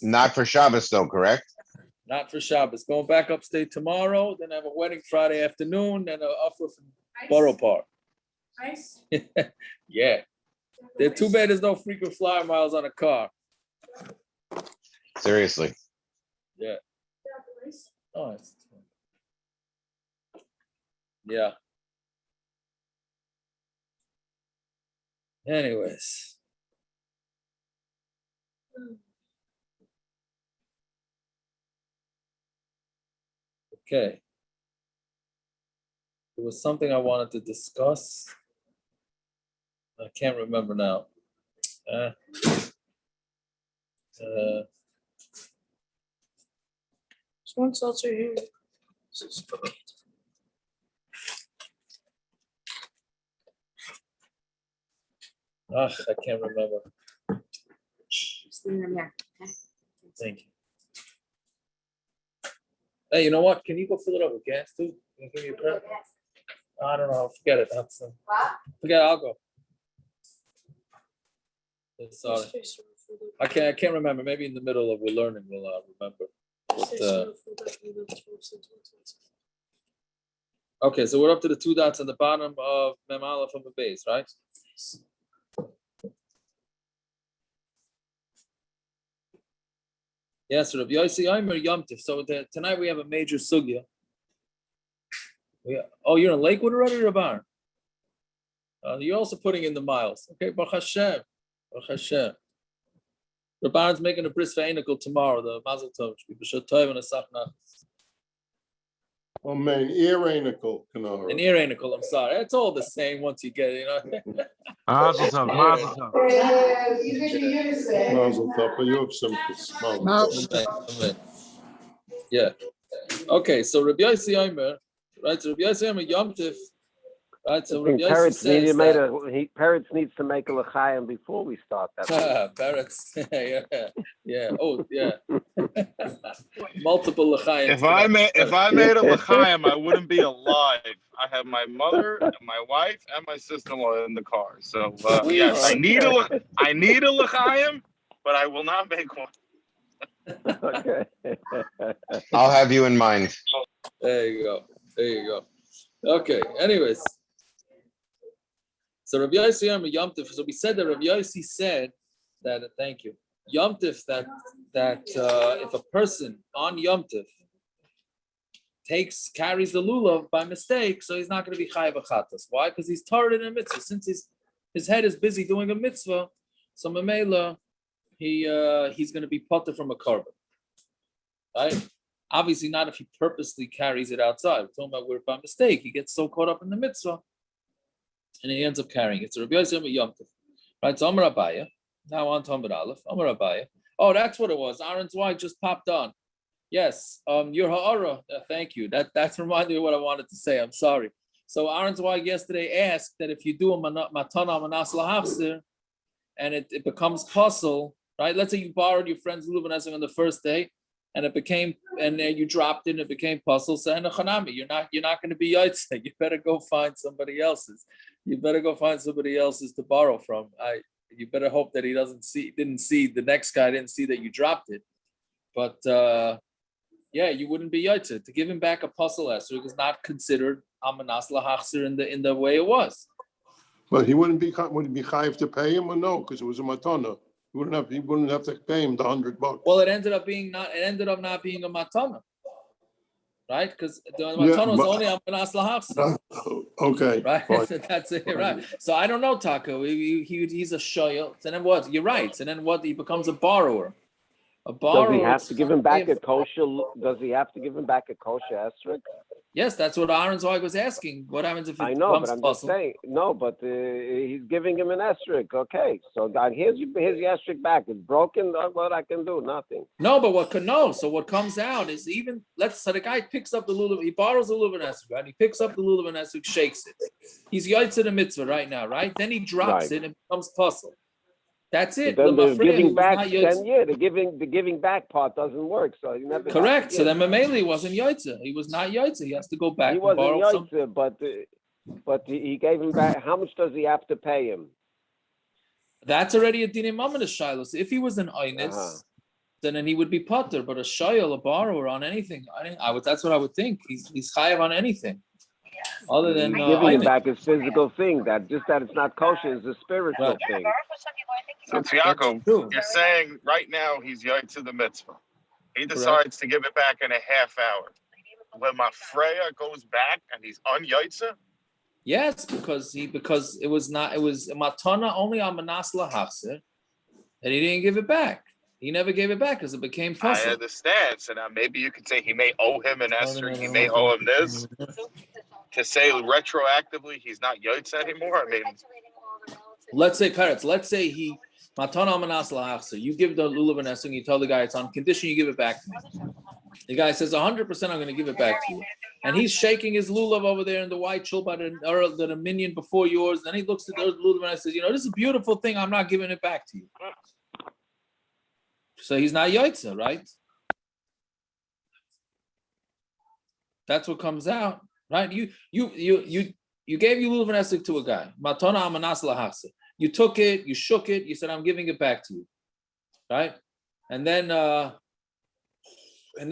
Not for Shabbos, though, correct? Not for Shabbos. Going back upstate tomorrow, then have a wedding Friday afternoon, then an offer from Borough Park. Nice. Yeah. They're too bad there's no frequent flyer miles on a car. Seriously. Yeah. Oh, yeah. Anyways. Okay. There was something I wanted to discuss. I can't remember now. One seltzer here. I can't remember. Thank you. Hey, you know what? Can you go fill it up with gas too? Can you give me a credit? I don't know. Forget it. That's forget it. I'll go. Sorry. I can't remember. Maybe in the middle of we're learning, we'll remember. But, okay, so we're up to the two dots on the bottom of Mem Aleph of the base, right? Yes, Rabbi Yossi Aimer Yom Tif. So tonight we have a major sugya. You're in Lakewood already, Rabban? You're also putting in the miles. Okay, Baruch Hashem. Baruch Hashem. Rabban's making a bris ve'enical tomorrow, the Mazel Tov. B'shot Tov and a Sachna. Oh man, ear-anical. An ear-anical, I'm sorry. It's all the same once you get it, you know. Mazel Tov, Mazel Tov. Mazel Tov, but you have symptoms. Mazel Tov. Yeah. Okay, so Rabbi Yossi Aimer, right? So Rabbi Yossi Aimer Yom Tif, right? So Rabbi Yossi says Parrots needs to make a l'chaim before we start that. Parrots, yeah. Oh, yeah. Multiple l'chaim. If I made a l'chaim, I wouldn't be alive. I have my mother and my wife and my sister-in-law in the car. So yes, I need a l'chaim, but I will not make one. Okay. I'll have you in mind. There you go. Okay. Anyways, so Rabbi Yossi Aimer Yom Tif. So we said that Rabbi Yossi said that. Thank you. Yom Tif, that if a person on Yom Tif carries the lulav by mistake, so he's not going to be chayav chataas. Why? Because he's tarred in a mitzvah. Since his head is busy doing a mitzvah, so memela he's going to be ptur from a korban. Right? Obviously not if he purposely carries it outside. We're talking about where by mistake he gets so caught up in the mitzvah and he ends up carrying it. So Rabbi Yossi Yom Tif. Right? So Amar Abaya. Now on Tamid Aleph. Amar Abaya. Oh, that's what it was. Aaron's wife just popped on. Yes. Your ha'ara. Thank you. That's reminded me of what I wanted to say. I'm sorry. So Aaron's wife yesterday asked that if you do a matana manas lahachzir and it becomes puzzle, right? Let's say you borrowed your friend's lulav on the first day, and it became, and you dropped it, and it became puzzle. So you're not going to be yotzi. You better go find somebody else's. You better go find somebody else's to borrow from. You better hope that he the next guy didn't see that you dropped it. But you wouldn't be yotzi. To give him back a puzzle esrog is not considered amanas lahachzir in the way it was. But he would he be chayiv to pay him or no? Because it was a matana. He wouldn't have to pay him the $100. Well, it ended up not being a matana, right? Because the matana was only amanas lahachzir. Okay, right. That's it, right? So I don't know, Taco. He's a shoyel. And then what? You're right. And then what? He becomes a borrower. Does he have to give him back a kosher? Does he have to give him back a kosher esrog? Yes, that's what Aaron's wife was asking. What happens if it becomes but I'm just saying. No, but he's giving him an esrog. Okay, so God, here's your esrog back. It's broken. What I can do? Nothing. No, but so what comes out is even so the guy picks up the lulav. He borrows the lulav and esrog, right? He picks up the lulav and esrog, shakes it. He's yotzi the mitzvah right now, right? Then he drops it and becomes puzzle. That's it. Then the giving back, the giving back part doesn't work. So you never. Correct. So then Mameli wasn't yotzi. He was not yotzi. He has to go back. He wasn't yotzi, but he gave him back. How much does he have to pay him? That's already a dinim mammon shilos. If he was an oinus, then he would be ptur. But a shayel, a borrower on anything, that's what I would think. He's chayav on anything, other than He's giving him einik. back his physical thing. That it's not kosher is a spiritual Right. thing. So Yaakov, True. you're saying right now he's yotzi the mitzvah. He decides to give it back in a half hour. When Mafreya goes back and he's on yotzi, Yes, because it was matana only on manas lahachser, and he didn't give it back. He never gave it back because it became I puzzle. understand. So now maybe you could say he may owe him an esrog, he may owe him this. To say retroactively he's not yotzi anymore. I mean, Let's say Karetz. Let's say he matana manas lahachser. You give the lulav and esrog. You tell the guy it's on condition you give it back to me. The guy says 100%. I'm going to give it back to you, and he's shaking his lulav over there in the white shulba the minion before yours. Then he looks at the lulav and I says, this is a beautiful thing. I'm not giving it back to you. So he's not yotzi, right? That's what comes out, right? You gave your lulav and esrog to a guy. Matana amanas lahachse. You took it, you shook it, you said, I'm giving it back to you, right? And then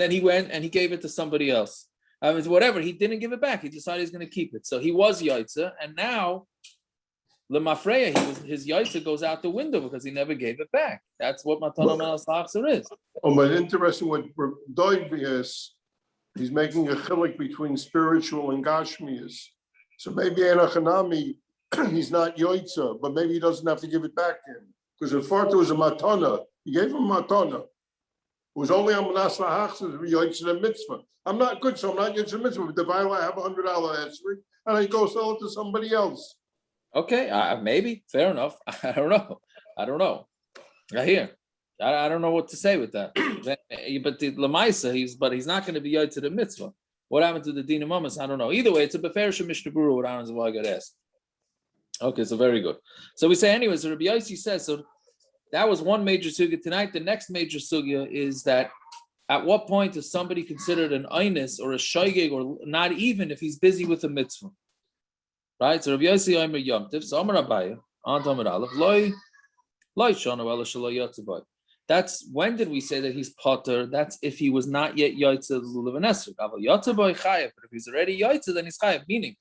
he went and he gave it to somebody else. Whatever, he didn't give it back. He decided he's going to keep it. So he was yotzi, and now Lemafreya, his yotzi goes out the window because he never gave it back. That's what matana manas lahachser is. Oh, but interesting what Doig is, he's making a chilik between spiritual and gashmias. So maybe Enochanami, he's not yotzi, but maybe he doesn't have to give it back to him. Because if Farta was a matana, he gave him a matana. It was only on manas lahachser yotzi the mitzvah. I'm not good, so I'm not yotzi the mitzvah. But the I have $100 esrog, and I go sell it to somebody else. Okay, maybe, fair enough. I don't know. I hear. I don't know what to say with that. But the lemaisa, he's not going to be yotzi the mitzvah. What happened to the din of mamas? I don't know. Either way, it's a beferish Mishna Berurah. What happens? Why I got asked. Okay, so very good. So we say, anyways, so Rabbi Yossi says, so that was one major sugya. Tonight, the next major sugya is that at what point is somebody considered an einis or a shoygig, or not even if he's busy with a mitzvah? Right? So Rabbi Yossi Omer Yom Tiv, so Amar Abaye, on Tamid Aleph, loy shana ela shelo yotzi boy. That's when did we say that he's ptur? That's if he was not yet yotzi lulav and esrog. Aval yotzi boy chayav, but if he's already yotzi, then he's chayav. Meaning,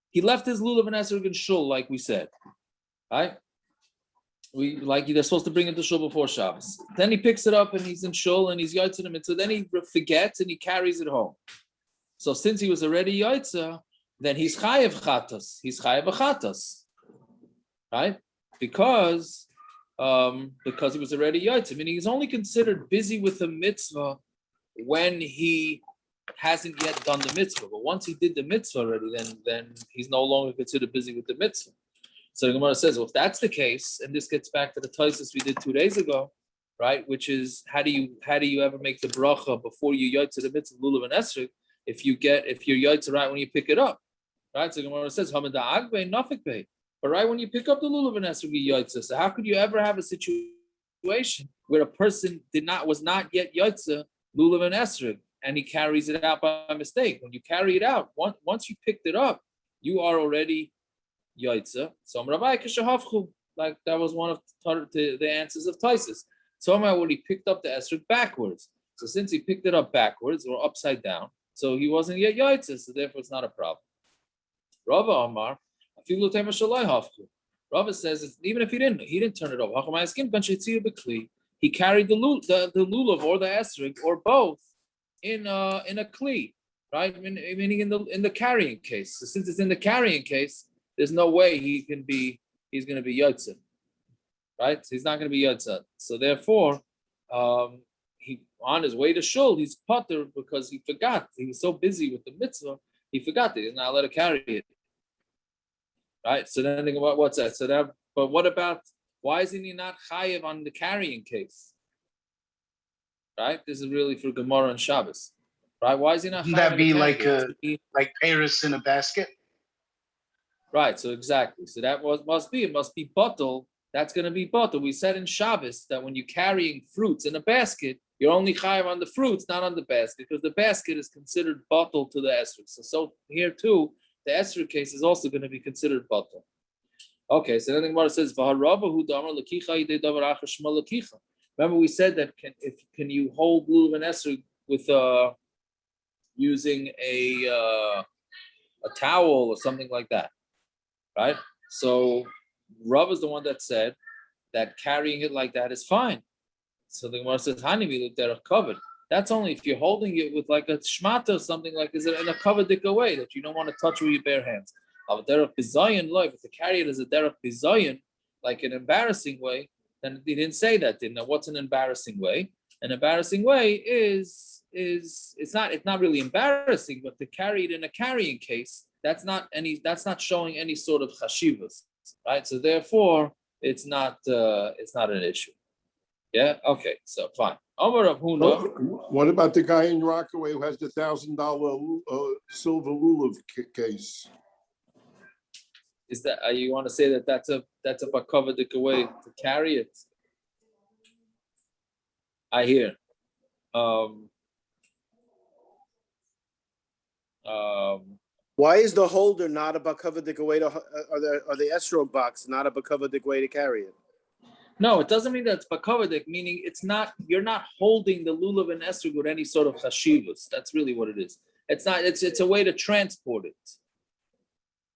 he left his lulav and esrog in shul, like we said, right? They're supposed to bring it to shul before Shabbos. Then he picks it up and he's in shul and he's yotzi the mitzvah. Then he forgets and he carries it home. So since he was already yotzi, then he's chayav chataas. He's chayav a chataas, right? Because he was already yotzi. Meaning he's only considered busy with the mitzvah when he hasn't yet done the mitzvah. But once he did the mitzvah already, then he's no longer considered busy with the mitzvah. So the Gemara says, well, if that's the case, and this gets back to the taisus we did 2 days ago, right? Which is how do you ever make the bracha before you yotzi the mitzvah lulav and esrog? If you're yotzi right when you pick it up. Right, so Gemara says, but right when you pick up the lulav and esrog, you yotzi. So how could you ever have a situation where a person was not yet yotzi lulav and esrog, and he carries it out by mistake? When you carry it out, once you picked it up, you are already yotzi. So like that was one of the answers of Taisus. So when he picked up the esrog backwards. So since he picked it up backwards or upside down, so he wasn't yet yotzi. So therefore, it's not a problem. Rava Amar, Rava says even if he didn't turn it over. He carried the lulav or the esrog or both in a kli, right? Meaning in the carrying case. So since it's in the carrying case, there's no way he's going to be yotzi, right? So he's not going to be yotzi. So therefore, he on his way to shul, he's ptur because he forgot. He was so busy with the mitzvah, he forgot that he's not allowed to carry it. Right. So then think about what's that? But what about why isn't he not chayiv on the carrying case? Right. This is really for Gemara and Shabbos. Right. Why is he not? Wouldn't that be like Paris in a basket? Right. So exactly. So that must be bottle. That's going to be bottle. We said in Shabbos that when you're carrying fruits in a basket, you're only chayiv on the fruits, not on the basket, because the basket is considered bottle to the esrog. So here too. The esrog case is also going to be considered bottle. Okay, so then the Gemara says, Remember we said that can you hold lulav and esrog with using a towel or something like that, right? So Rav is the one that said that carrying it like that is fine. So the Gemara says, "Hanimi they're covered." That's only if you're holding it with like a shmata or something like is it in a covered way that you don't want to touch with your bare hands. If to carry it as a derech bizayin, like an embarrassing way, then he didn't say that. Now, what's an embarrassing way? An embarrassing way is it's not really embarrassing, but to carry it in a carrying case, that's not showing any sort of chashivas, right? So therefore, it's not an issue. Yeah. Okay. So fine. What about the guy in Rockaway who has the $1,000 silver lulav case? Is that you want to say that's a bakavadik way to carry it? I hear. Why is the holder not a bakavadik way to, or the esrog box not a bakavadik way to carry it? No, it doesn't mean that it's bakavadik, meaning you're not holding the lulav and esrog with any sort of chashivas. That's really what it is. It's a way to transport it.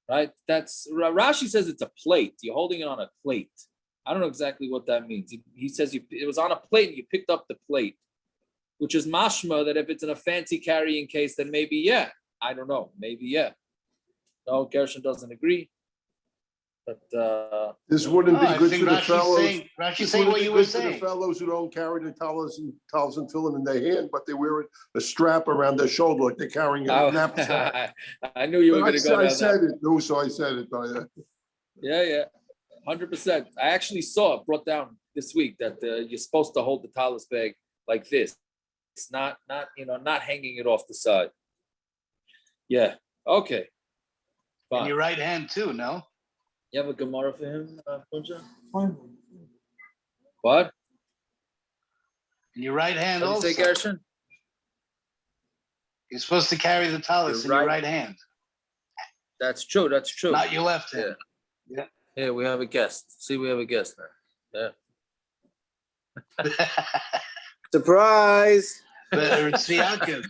Right? That's Rashi says it's a plate. You're holding it on a plate. I don't know exactly what that means. He says it was on a plate and you picked up the plate, which is mashma that if it's in a fancy carrying case, then maybe yeah. I don't know. Maybe yeah. No, Gershon doesn't agree. But this wouldn't be I good think for the Rashi's fellows. saying- Rashi's This saying wouldn't what be you good were for the saying. fellows who don't carry the towels and filling in their hand, but they wear a strap around their shoulder like they're carrying a knapsack. I knew you were going to go down I said that. it. No, so I said it. Yeah, 100%. I actually saw it brought down this week that you're supposed to hold the talus bag like this. It's not hanging it off the side. Yeah. Okay. In Fine. your right hand too, no? You have a Gemara for him, Punja? What? In your right hand What did also. you say, Gershon? You're supposed to carry the talus in your right hand, That's true. not your left hand. Yeah, we have a guest. See, we have a guest there. Yeah. Surprise! It's Yaakov.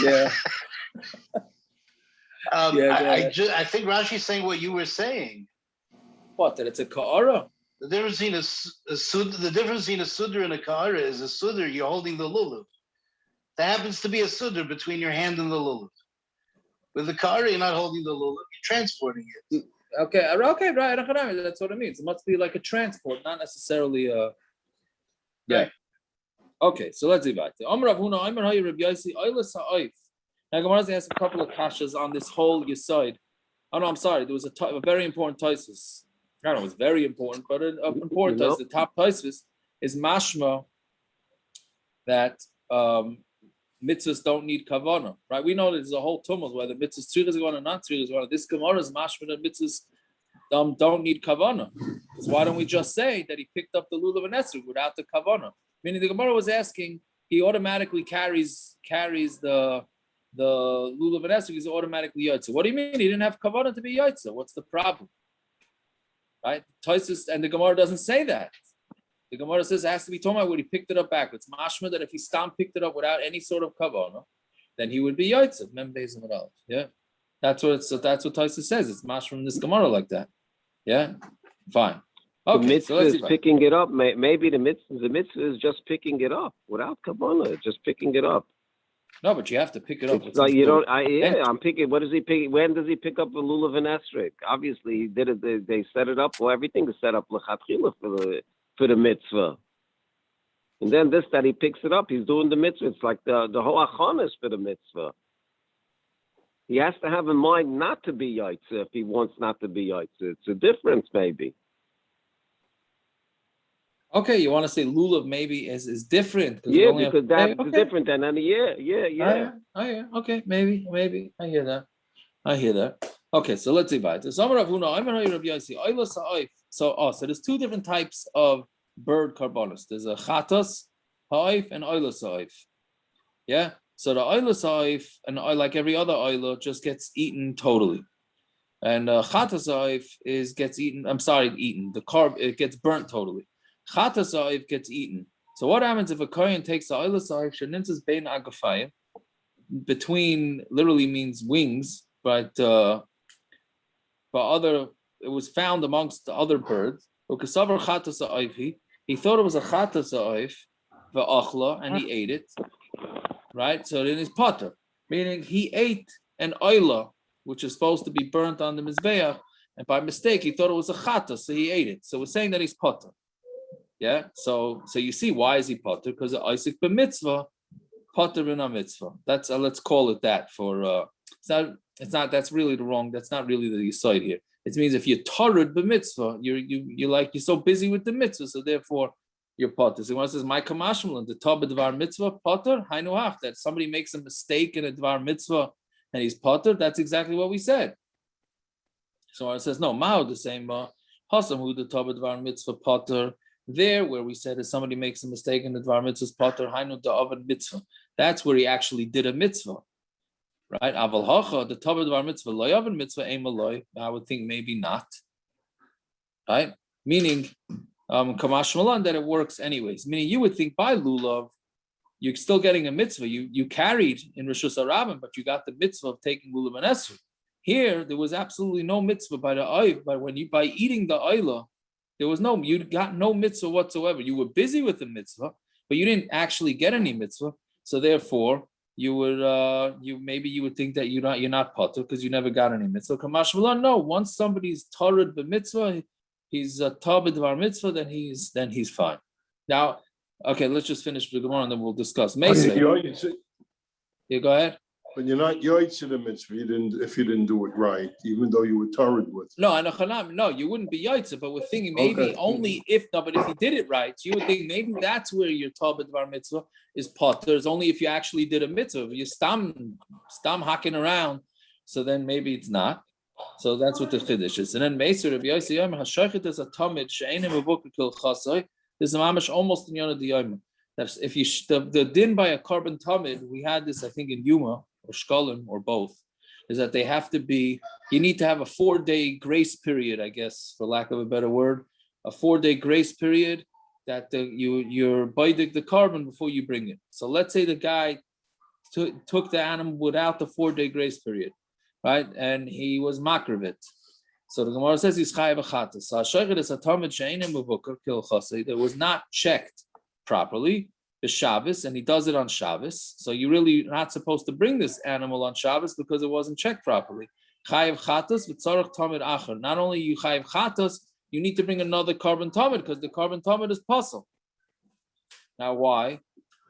Yeah. I think Rashi's saying what you were saying. What? That it's a ka'ara? The difference between a sudr and a ka'ara is a sudr, you're holding the lulav. That happens to be a sudr between your hand and the lulav. With the ka'ara, you're not holding the lulav, you're transporting it. Okay, right. That's what it means. It must be like a transport, not necessarily a. Yeah. Right. Okay, so let's divide. Now, Gemara has a couple of kashas on this whole Yesod. Oh no, I'm sorry. There was a very important Taisus. I don't know, it was very important, but an important Taisus. The top Taisus is mashma that mitzvos don't need kavanah, right? We know there's a whole tumult whether mitzvos tzrichas kavanah or not tzrichas kavanah. This Gemara is mashma that mitzvos don't need kavanah. So why don't we just say that he picked up the lulav and esrog without the kavanah? Meaning the Gemara was asking, he automatically carries the lulav and esrog is automatically yotzi. What do you mean? He didn't have kavanah to be yotzi. What's the problem? Right? Taisus and the Gemara doesn't say that. The Gemara says it has to be Tumah when he picked it up backwards. Mashma that if he picked it up without any sort of kavanah, then he would be yotzi. Yeah, that's what Taisus says. It's mashma from this Gemara like that. Yeah, fine. Okay, the mitzvah so let's is picking it up. Maybe the mitzvah is just picking it up without kavanah, just picking it up. No, but you have to pick it up. It's like you don't. I'm picking. What does he pick? When does he pick up a lulav and esrog? Obviously, he did it. They set it up. Well, everything is set up l'chatchila for the mitzvah. And then this that he picks it up, he's doing the mitzvah. It's like the whole achon is for the mitzvah. He has to have in mind not to be yotzi if he wants not to be yotzi. It's a difference, maybe. Okay, you want to say lulav maybe is different? Yeah, because that's different than any. Yeah. Oh, yeah. Okay, maybe. I hear that. Okay, so let's divide. So there's two different types of bird korbanos. There's a chataas ha'if and oilas ha'if. Yeah. So the oilas ha'if and like every other oila just gets eaten totally, and chataas ha'if gets eaten. The carb it gets burnt totally. Chataas ha'oiv gets eaten. So what happens if a kohen takes the oilas ha'oiv shenintzas bein agafayim, between literally means wings, but other, it was found amongst the other birds. Ukesavar chataas ha'oiv, he thought it was a chataas ha'oiv, v'achla, and he ate it, right? So then it's ptur, meaning he ate an oila, which is supposed to be burnt on the mizbeach, and by mistake he thought it was a chataas, so he ate it. So we're saying that he's ptur. Yeah, so you see, why is he ptur? Because the Isaac b'mitzvah, ptur in a mitzvah. That's let's call it that. For it's not. That's really the wrong. That's not really the side here. It means if you're tarid b'mitzvah, you're so busy with the mitzvah, so therefore you're ptur. So one says, "My kamashmalan the tabed dvar mitzvah ptur hainu that somebody makes a mistake in a dvar mitzvah and he's ptur. That's exactly what we said. So it says no. Mao the same. Hasam who the tabed dvar mitzvah ptur. There, where we said if somebody makes a mistake in the dvar mitzvah, ptur hainu da'avan mitzvah. That's where he actually did a mitzvah, right? Aval hacha the tabed dvar mitzvah loyavan mitzvah aim aloy. I would think maybe not, right? Meaning, kamash malan that it works anyways. Meaning you would think by lulav, you're still getting a mitzvah. You carried in Rishus HaRabim, but you got the mitzvah of taking lulav and esrog. Here, there was absolutely no mitzvah by the oiv, but by eating the oila. You got no mitzvah whatsoever. You were busy with the mitzvah, but you didn't actually get any mitzvah. So therefore, you would think that you're not ptur because you never got any mitzvah. Kamash v'lo, no. Once somebody's tarid b'mitzvah, he's a tabed dvar mitzvah, then he's fine. Now, okay, let's just finish the Gemara and then we'll discuss. Yeah, go ahead. But you're not yotzi the mitzvah. If you didn't do it right, even though you were tarid with it. No, you wouldn't be yotzi, but we're thinking maybe only but if you did it right, you would think maybe that's where your tabed dvar mitzvah is ptur. It's only if you actually did a mitzvah. If you stam hacking around, so then maybe it's not. So that's what the chiddush is. And then Meiser Rabbi Yossi Yomer Hashaychet is a tamid she'enim avukah kil chasoi. This is mamash almost in Yonah Diyomer. That's if you the din by a korban tamid. We had this, I think, in Yuma or Shkolim or both. Is that they have to be? You need to have a 4-day grace period, I guess, for lack of a better word, a 4-day grace period that you're baidik the korban before you bring it. So let's say the guy took the animal without the 4-day grace period, right? And he was makrivit. So the Gemara says he's chayav chataas. So hashaychet is a tamid she'enim avukah kil chasei that was not checked properly the Shabbos, and he does it on Shabbos. So you're really not supposed to bring this animal on Shabbos because it wasn't checked properly. Chayav chataas v'tzarich tamid acher. Not only you chayav chataas, you need to bring another korban tamid because the korban tamid is puzzle. Now why?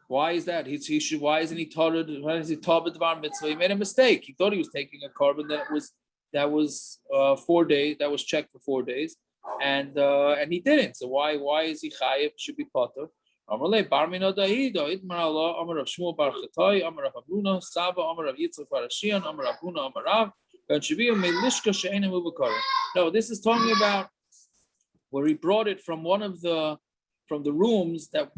Why is that? Why isn't he tarid? Why is he tabed dvar mitzvah? He made a mistake. He thought he was taking a korban that was 4 days, that was checked for 4 days, and he didn't. So why is he chayav? Should be ptur. Amarle barmino dahido itmar Allah Amar Rav Shmuel bar Chatay Amar Rav Abuna Saba Amar Rav Yitzchak bar Ashian Amar Rav Abuna Amar Rav and Shiviyah Melishka she'enim uvakara. No, this is talking about where he brought it from one of the rooms that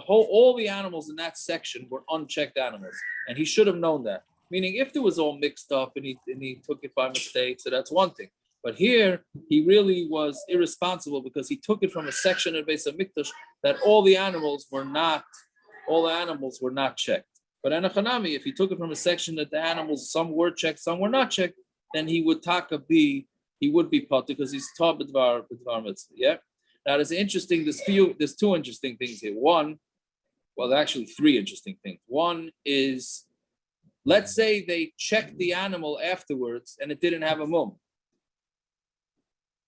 all the animals in that section were unchecked animals, and he should have known that. Meaning, if it was all mixed up and he took it by mistake, so that's one thing. But here, he really was irresponsible because he took it from a section of Beis HaMikdash that all the animals were not checked. But Anachanami, if he took it from a section that the animals, some were checked, some were not checked, then he would be ptur because he's tabed dvar mitzvah. Yeah. Now there's there's two interesting things here. One, well, actually 3 interesting things. One is, let's say they checked the animal afterwards and it didn't have a mum.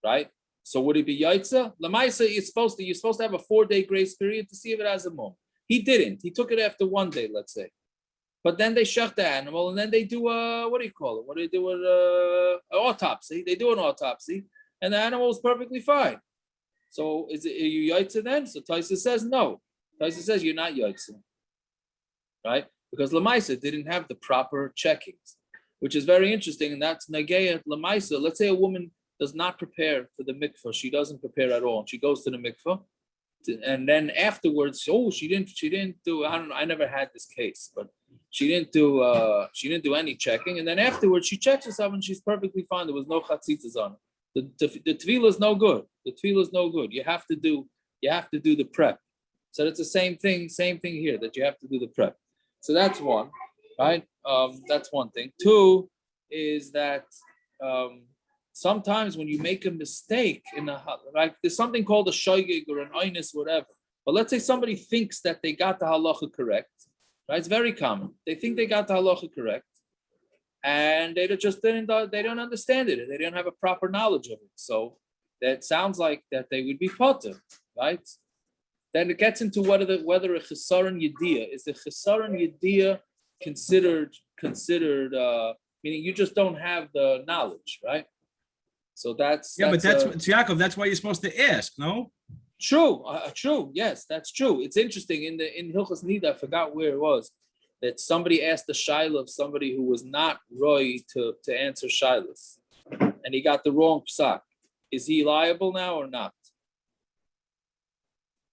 Right? So would it be yotzi? Lamaisa, you're supposed to have a 4-day grace period to see if it has a mum. He didn't. He took it after 1 day, let's say. But then they shech the animal and then they do what do you call it? What do they do? An autopsy. They do an autopsy and the animal is perfectly fine. So are you yotzi then? So Taisa says no. Taisa says you're not yotzi. Right? Because Lamaisa didn't have the proper checkings, which is very interesting. And that's Nageya Lamaisa. Let's say a woman does not prepare for the mikvah. She doesn't prepare at all. She goes to the mikvah, and then afterwards, she didn't do. I don't know. I never had this case, but she didn't do any checking. And then afterwards, she checks herself, and she's perfectly fine. There was no chatzitzas on it. The tefillah is no good. The tefillah is no good. You have to do you have to do the prep. So it's the same thing here, that you have to do the prep. So that's one, right? That's one thing. Two is that sometimes when you make a mistake like there's something called a shoygig or an einus, whatever. But let's say somebody thinks that they got the halacha correct, right? It's very common. They think they got the halacha correct, and they don't understand it. They don't have a proper knowledge of it. So that sounds like that they would be ptur, right? Then it gets into whether a chesaron yediyah is the chesaron yediyah considered meaning you just don't have the knowledge, right? So that's Yaakov. That's why you're supposed to ask, no? True. Yes, that's true. It's interesting in Hilchos Nida, I forgot where it was, that somebody asked the shaila of somebody who was not roy to answer shailas, and he got the wrong psak. Is he liable now or not?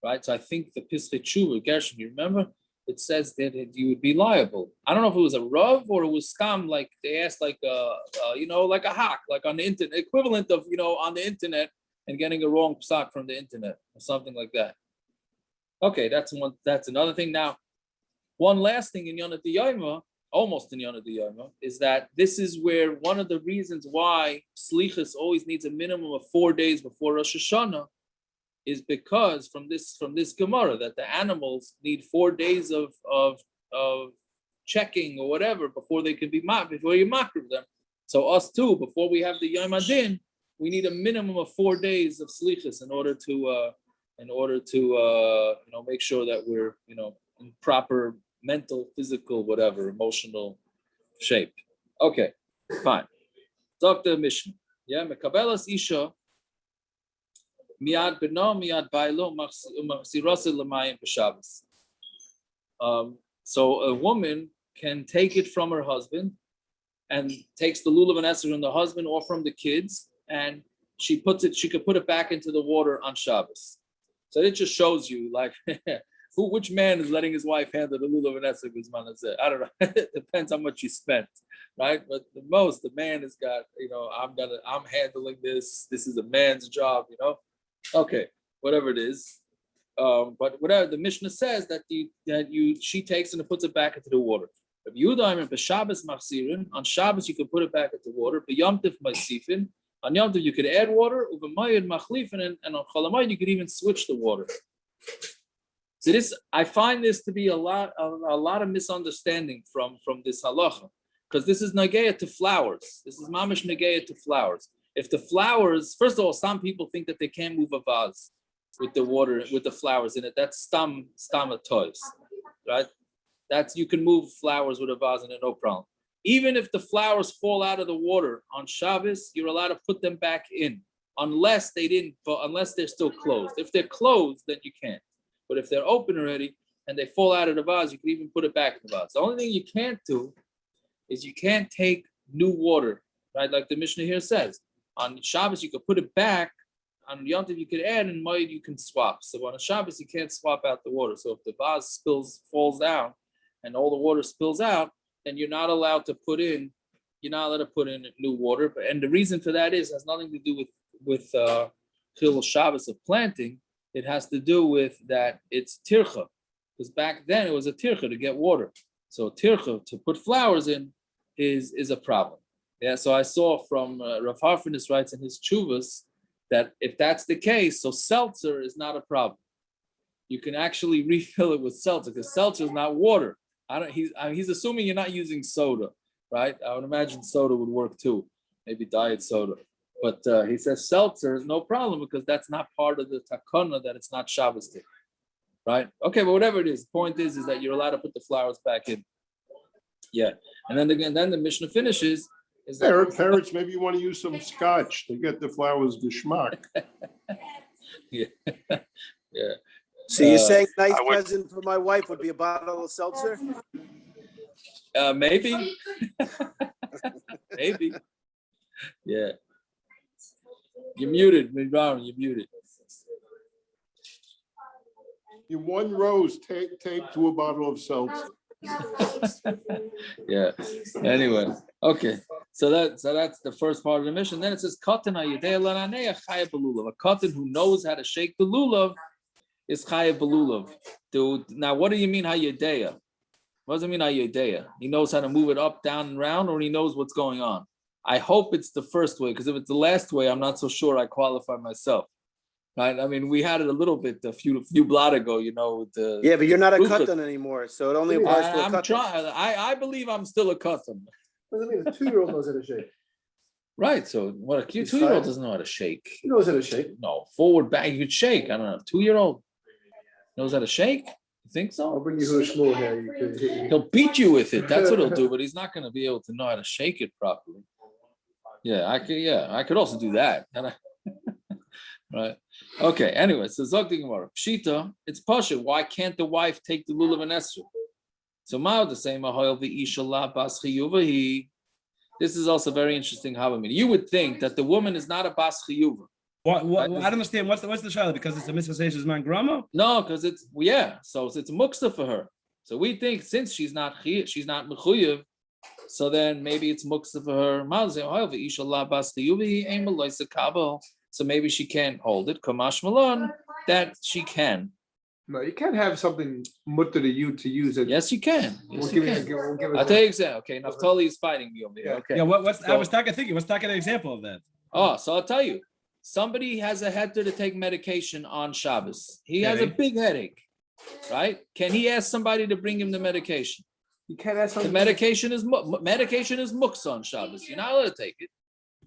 Right. So I think the Pischei Tshuva, Gershon, you remember? It says that you would be liable. I don't know if it was a rav or it was stam, like they asked, like like a hack, like on the internet, equivalent of on the internet and getting a wrong psak from the internet or something like that. Okay, that's another thing. Now, one last thing in Yonah D'Yoma, almost in Yonah D'Yoma, is that this is where one of the reasons why slichus always needs a minimum of 4 days before Rosh Hashanah is because from this Gemara that the animals need 4 days of checking or whatever before they can be before you makriv them. So us too, before we have the Yom Adin, we need a minimum of 4 days of slichus in order to make sure that we're in proper mental, physical, whatever, emotional shape. Okay, fine. Talk to the Mishna. Yeah, mekabelas isha miad beno miad bailo machsirase l'mayim b'Shabbos. So a woman can take it from her husband and takes the lulav and esrog from the husband or from the kids, and she could put it back into the water on Shabbos. So it just shows you, like, which man is letting his wife handle the lulav and esrog his manazeh? I don't know. It depends how much you spent, right? But the man has got, I'm handling this. This is a man's job, Okay, whatever it is. But whatever the Mishna says she takes and puts it back into the water. If Yehuda b'Shabbos machzirin, on Shabbos you can put it back into water. B'Yom Tov ma'asifin, on Yom Tov you could add water. U'b'Mayid machlifin, and on Chol Hamoed you could even switch the water. So I find this to be a lot of misunderstanding from this halacha, because this is nageya to flowers. This is mamish nageya to flowers. If the flowers, first of all, some people think that they can't move a vase with the water, with the flowers in it. That's stam toys, right? You can move flowers with a vase in it, no problem. Even if the flowers fall out of the water on Shabbos, you're allowed to put them back in, unless they're still closed. If they're closed, then you can't. But if they're open already and they fall out of the vase, you can even put it back in the vase. The only thing you can't do is you can't take new water, right? Like the Mishnah here says. On Shabbos, you could put it back. On Yom Tov, you could add, and Moed, you can swap. So on a Shabbos, you can't swap out the water. So if the vase falls down, and all the water spills out, then you're not allowed to put in new water. And the reason for that has nothing to do with Chil Shabbos of planting. It has to do with that it's tircha, because back then it was a tircha to get water. So tircha to put flowers in is a problem. Yeah. So I saw from Rav Harfinis writes in his Chuvas that if that's the case, so seltzer is not a problem. You can actually refill it with seltzer, because seltzer is not water. He's assuming you're not using soda, right? I would imagine soda would work too, maybe diet soda. But he says seltzer is no problem, because that's not part of the takana, that it's not Shabbos day, right? Okay, but whatever it is, the point is that you're allowed to put the flowers back in. Yeah, and then the Mishnah finishes. Parents, maybe you want to use some scotch to get the flowers geschmack. Yeah. Yeah. So you're saying nice present for my wife would be a bottle of seltzer? Maybe. Maybe. Yeah. You're muted, Brown. You're muted. You one rose taped to a bottle of seltzer. Yeah. Anyway, okay. So that's the first part of the mission. Then it says, "Katan hayidei lananei chayav b'lulav." A katan who knows how to shake the lulav, is chayav belulav. Dude, now what do you mean hayedeya? What does it mean hayedeya? He knows how to move it up, down, and round, or he knows what's going on. I hope it's the first way, because if it's the last way, I'm not so sure I qualify myself. Right? I mean, we had it a little bit a few blot ago, with the. Yeah, but you're not a Luka. katan anymore, so it only applies to a I'm katan. trying. I believe I'm still a katan. What does it mean? A 2-year-old knows how to shake. Right. So what a cute He's 2-year-old five. doesn't know how to shake. He knows how to shake. No, forward, back, you could shake. I don't know. 2-year-old knows how to shake. You think I'll so? bring you to a shmuel here. You could hit you. He'll beat you with it. That's what he'll do. But he's not going to be able to know how to shake it properly. Yeah, I could. Yeah, I could also do that. Right. Okay. Anyway, so Zog the Gemara. Pshita, it's pasha. Why can't the wife take the lulav and esrog? So Mao the same ahoil the ishala bas chiyuva. This is also very interesting. Havamina. You would think that the woman is not a bas chiyuva. What, I don't understand. What's the shaila? Because it's a mitzvah says man grama? No, because it's so it's muktza for her. So we think since she's not mechuyev, so then maybe it's muktza for her. Mao the same ahoil the ishala bas chiyuva. Aim aloisa kabel. So maybe she can't hold it. Kamash malon, that she can. No, you can't have something mutter to you to use it. Yes, you can. Yes, We'll you give can. it. We'll give it. I'll tell you example. Okay, Naftali is fighting me over here. Okay. Yeah, what's I So- was thinking, what's an example of that? Oh, so I'll tell you. Somebody has a heter to take medication on Shabbos. He has a Okay. big headache, right? Can he ask somebody to bring him the medication? You can't have The something. medication is muktza on Shabbos. You're not allowed to take it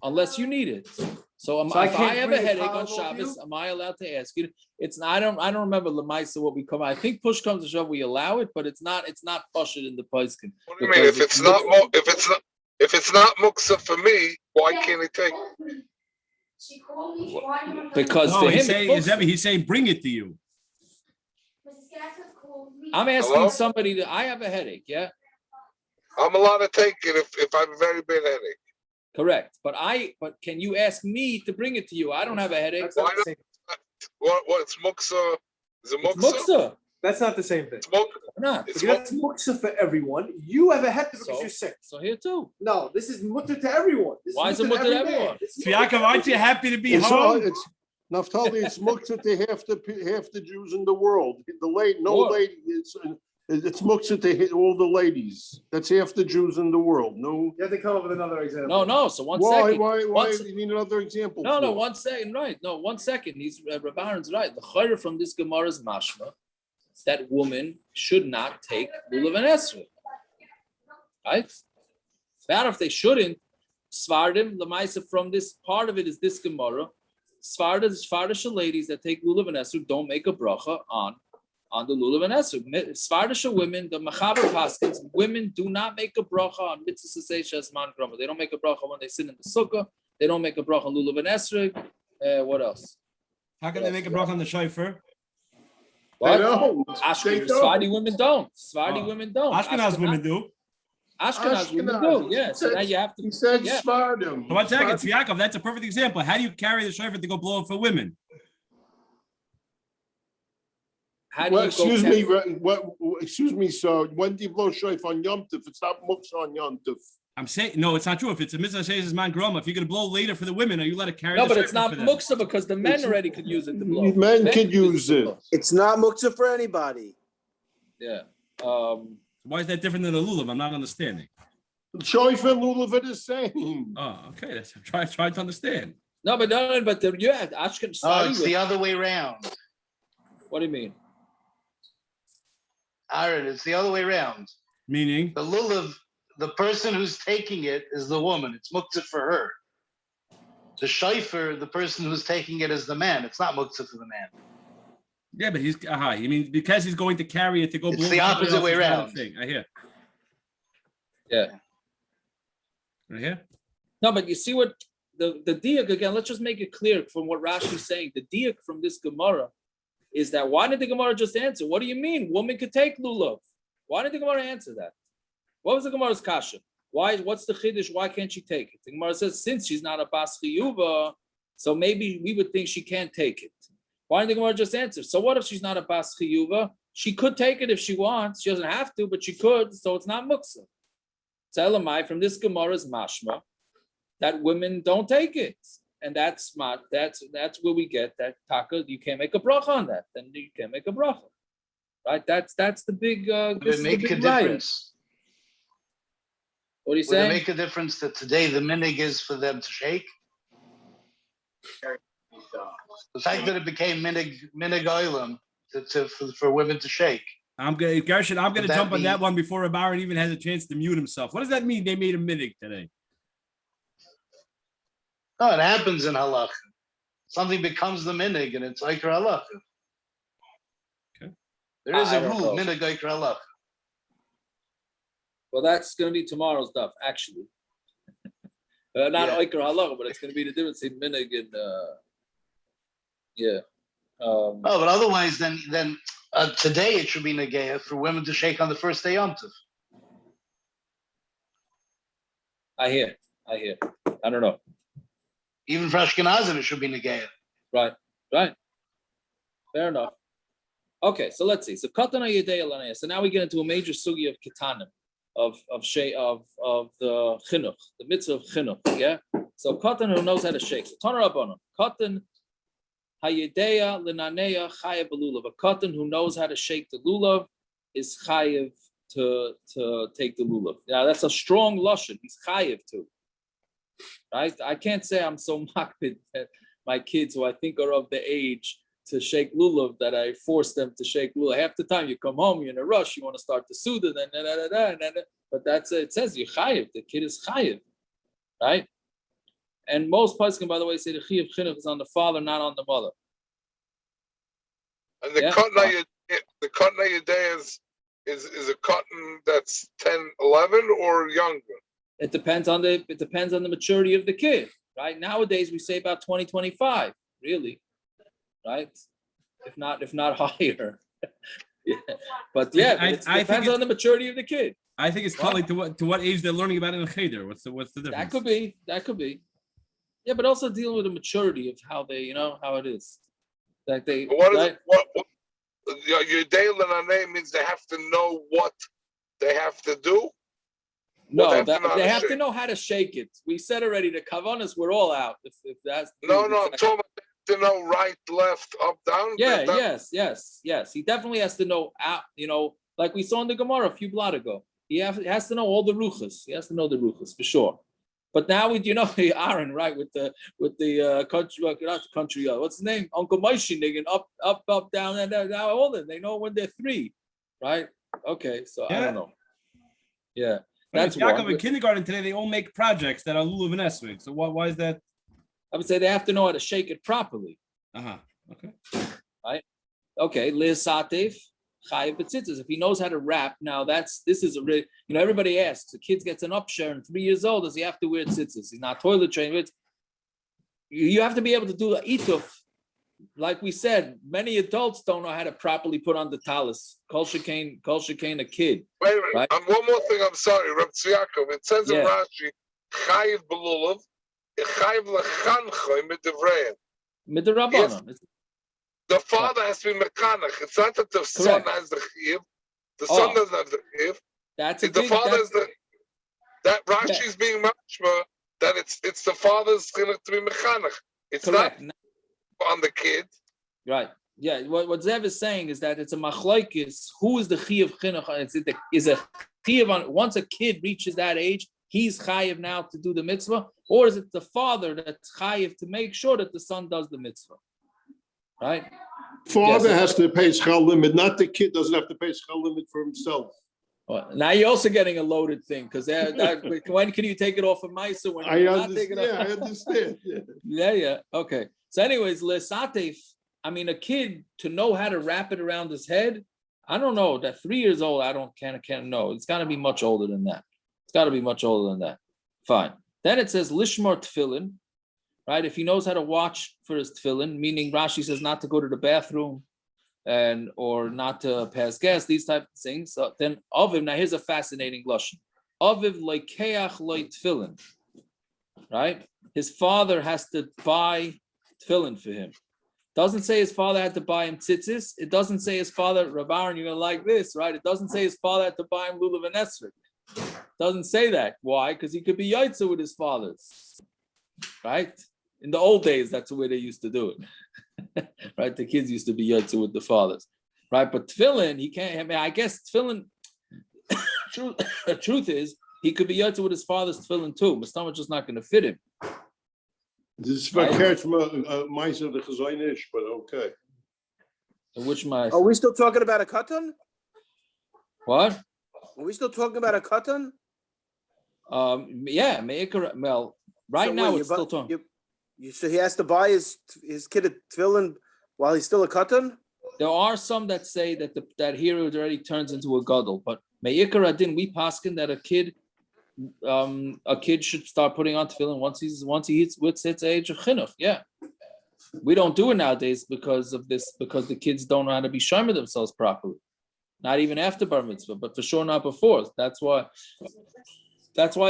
unless you need it. So, So I if I can't have a bring a headache on Tylenol to Shabbos, you? am I allowed to ask you? It's not, I don't remember Lamaisa what we come. I think push comes to shove, we allow it, but it's not pushed in the poskin. What do you mean? If it's not muktza for me, why can't he take it? She called me. Why do you want Because No, for him, he's saying bring it to you. Mrs. Gassett called me. I'm asking Hello? somebody that I have a headache, yeah? I'm allowed to take it if I have a very bad headache. Correct. But can you ask me to bring it to you? I don't have a headache. That's not the same. What's muktza? Is it It's muktza? muktza. That's not the same thing. It's muk- Or not. it's Because that's mutter for everyone. You have a heter because So- you're sick. So here too. No, this is mutter to everyone. This Why is it mutter to every man. everyone? This is So mutter to Yaakov, aren't you everyone. happy to be It's all, home? it's Naftali, it's muktzah to half the Jews in the world. No What? lady, it's muktzah to all the ladies. That's half the Jews in the world. No, You have to come up with another example. No. So one why, second. why One do you need another example? No, for? 1 second. Right. No, 1 second. He's Rabbi Aaron's right. The chayre from this Gemara is mashma that woman should not take lulav and esrog. Right? Bad if they shouldn't. Svardim, Lamaisa, from this part of it is this Gemara. Svardish ladies that take lulav and esrog don't make a bracha on the lulav and esrog. Svardish women, the machaber paskins, women do not make a bracha on mitzvos seishas man grama. They don't make a bracha when they sit in the sukkah. They don't make a bracha on lulav and esrog. What else? How can they make a bracha on the shofar? They What? don't. They don't. Sephardi women don't. Sephardi Oh. women don't. Ashkenaz women do. Ashkenaz women Ashkenaz. do. Yeah. So now you have to. He said Yeah. Svardim. So 1 second, Yaakov, that's a perfect example. How do you carry the shofar to go blow up for women? How do Well, you excuse go? me, excuse me, sir. When do you blow shofar on Yom Tov? It's not muktzah on Yom Tov. I'm saying, no, it's not true. If it's a mitzvah says man groma, if you're going to blow later for the women, are you allowed to carry No, the but it's shofar not for them? muktza because the men already could use it to blow. Men could could use it. to blow. It's not muktzah for anybody. Yeah. Why is that different than a lulav? I'm not understanding. Shofar and lulav are the same. Oh, okay. That's I'm trying to understand. No, but yeah, Ashken. Oh, it's the other way around. What do you mean? Aaron, it's the other way around. Meaning, The lulav, the person who's taking it is the woman. It's muktza for her. The shofar, the person who's taking it is the man. It's not muktza for the man. yeah, but he's you mean because he's going to carry it to go It's blow the somebody opposite way else's other around. thing. I hear. Yeah. Right here. No, but you see what the diak again. Let's just make it clear from what Rashi's saying. The diak from this Gemara is that why did the Gemara just answer? What do you mean? Woman could take lulav. Why did the Gemara answer that? What was the Gemara's kasha? What's the chiddush? Why can't she take it? The Gemara says since she's not a bas chiyuva, so maybe we would think she can't take it. Why didn't the Gemara just answer? So what if she's not a bas chiyuva? She could take it if she wants. She doesn't have to, but she could. So it's not muktza. Tell Elamai from this Gemara's mashma that women don't take it. And that's where we get that taka. You can't make a bracha on that. Then you can't make a bracha, right? That's the big. Would This it is make the a big riot. difference? What are you Would it saying? make a difference that today the minig is for them to shake? The fact that it became minig oilam for women to shake. Gershon, I'm gonna Would that jump on be- that one before Baron even has a chance to mute himself. What does that mean? They made a minig today. No, it happens in halacha. Something becomes the minig, and it's iker halacha. Okay. There is I a don't rule, know. minig iker halacha. Well, that's going to be tomorrow's stuff, actually. Not Yeah. Iker Halacha, but it's going to be the difference in minig and yeah. Oh, but otherwise, then today it should be negeya for women to shake on the first day Yom Tov. I hear. I don't know. Even for Ashkenazim, it should be negeya. Right. Fair enough. Okay, so let's see. So katan hayedei alanei. So now we get into a major sugi of ketanim, of the chinuch, the mitzvah of chinuch. Yeah. So katan who knows how to shake. So Taner Rabbanan, katan hayedeya l'naneya chayev lulav. A katan who knows how to shake the lulav is chayev to take the lulav. Now that's a strong lashon. He's chayev to. Right. I can't say I'm so makpid that my kids, who I think are of the age to shake lulav, that I force them to shake lulav. Half the time you come home, you're in a rush, you want to start the suda, but that's it. Says you're chayiv. The kid is chayiv, right? And most poskim, by the way, say the chiyuv chinuch is on the father, not on the mother. And the Yeah. cotton is a cotton that's 10, 11 or younger. It depends on the maturity of the kid, right? Nowadays we say about 20, 25, really, right? If not higher. Yeah. But yeah, but it depends on the maturity of the kid. I think it's probably to what age they're learning about it in the cheder. What's the difference? That could be. Yeah, but also deal with the maturity of how they, how it is. Like they. What is right? what your daily name means they have to know what they have to do. No, Well, they have to know how to shake it. We said already the kavanas we're all out. If that's No, I'm talking about to know right, left, up, down. Yeah, down. yes. He definitely has to know out. Like we saw in the Gemara a few blot ago. He has to know all the ruchas. He has to know the ruchas for sure. But now with Aaron, right, with the country, not the country, what's his name? Uncle Moshe nigga, up, down, and down, all of them. They know when they're 3, right? Okay, so I don't know. Yeah. That's Yaakov in kindergarten today. They all make projects that are lulav and esrog. So why is that? I would say they have to know how to shake it properly. Okay. Right. Okay. Liz satev chayiv b'tzitzis. If he knows how to wrap, now this is a real. Everybody asks. The kid gets an upshare and 3 years old. Does he have to wear tzitzis? He's not toilet trained. You have to be able to do the ituf. Like we said, many adults don't know how to properly put on the talis. Kol shekain a kid. Wait a minute. Right? One more thing. I'm sorry, Reb Tziyakov. It says in Rashi, chayiv b'lulav, chayiv lechancho midivrei. Midrabanan. The father has to be mechanech. It's not that the son has the chiv. The son doesn't have the chiv. That's the father's that Rashi is being mashma that it's the father's going to be mechanech. It's correct. Not on the kid. Right. Yeah. What Zev is saying is that it's a machlokes. Who is the chiv chinuch? Is a chiv on once a kid reaches that age, he's chayiv now to do the mitzvah, or is it the father that's chayiv to make sure that the son does the mitzvah? Right. Father has to pay schal limit, not the kid doesn't have to pay schal limit for himself. Well, now you're also getting a loaded thing because when can you take it off of Maisa? When I understand. Yeah. Okay. So, anyways, lesatef. I mean, a kid to know how to wrap it around his head. I don't know. That 3 years old, can't know. It's got to be much older than that. Fine. Then it says lishmar tefillin, right? If he knows how to watch for his tefillin, meaning Rashi says not to go to the bathroom or not to pass gas, these type of things. So then Aviv, now here's a fascinating lashon. Aviv loikeach lo tefillin, right? His father has to buy tefillin for him. Doesn't say his father had to buy him tzitzis. It doesn't say his father, Rav Aaron, you're gonna like this, right? It doesn't say his father had to buy him lulav and esrog. Doesn't say that. Why? Because he could be yotzi with his fathers, right? In the old days, that's the way they used to do it. Right? The kids used to be yotzi with the fathers. Right? But tefillin, he can't. I mean, I guess tefillin. The truth is, he could be yotzi with his father's tefillin too. But stomach just not going to fit him. This is verkehrt mice of the chazaynish, but okay. Which mice? Are we still talking about a katan? What? Are we still talking about a katan? Yeah, well, right So now wait, it's still talking. So he has to buy his kid a tefillin while he's still a katan? There are some that say that that here it already turns into a gadol, but me'ikar adin, we paskin that a kid should start putting on tefillin once he hits age of chinuch. Yeah, we don't do it nowadays because of this, because the kids don't know how to be shomer themselves properly. Not even after bar mitzvah, but for sure not before. That's why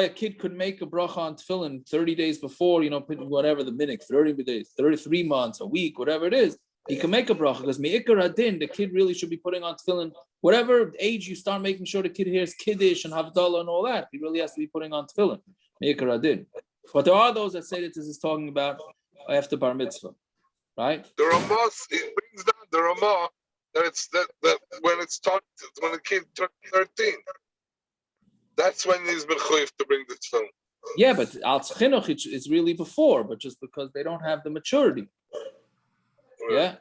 a kid could make a bracha on tefillin 30 days before, put whatever the minute, 30 days, 33 months, a week, whatever it is. He can make a bracha because me'ikar adin, the kid really should be putting on tefillin. Whatever age you start making sure the kid hears kiddush and havdalah and all that, he really has to be putting on tefillin. Me'ikar adin. But there are those that say that this is talking about after bar mitzvah, right? The Ramah, it brings down the Ramah that it's that when it's taught, when the kid turns 13, that's when he's mechuyev to bring the tefillin. Yeah, but al chinuch it's really before, but just because they don't have the maturity. Yeah,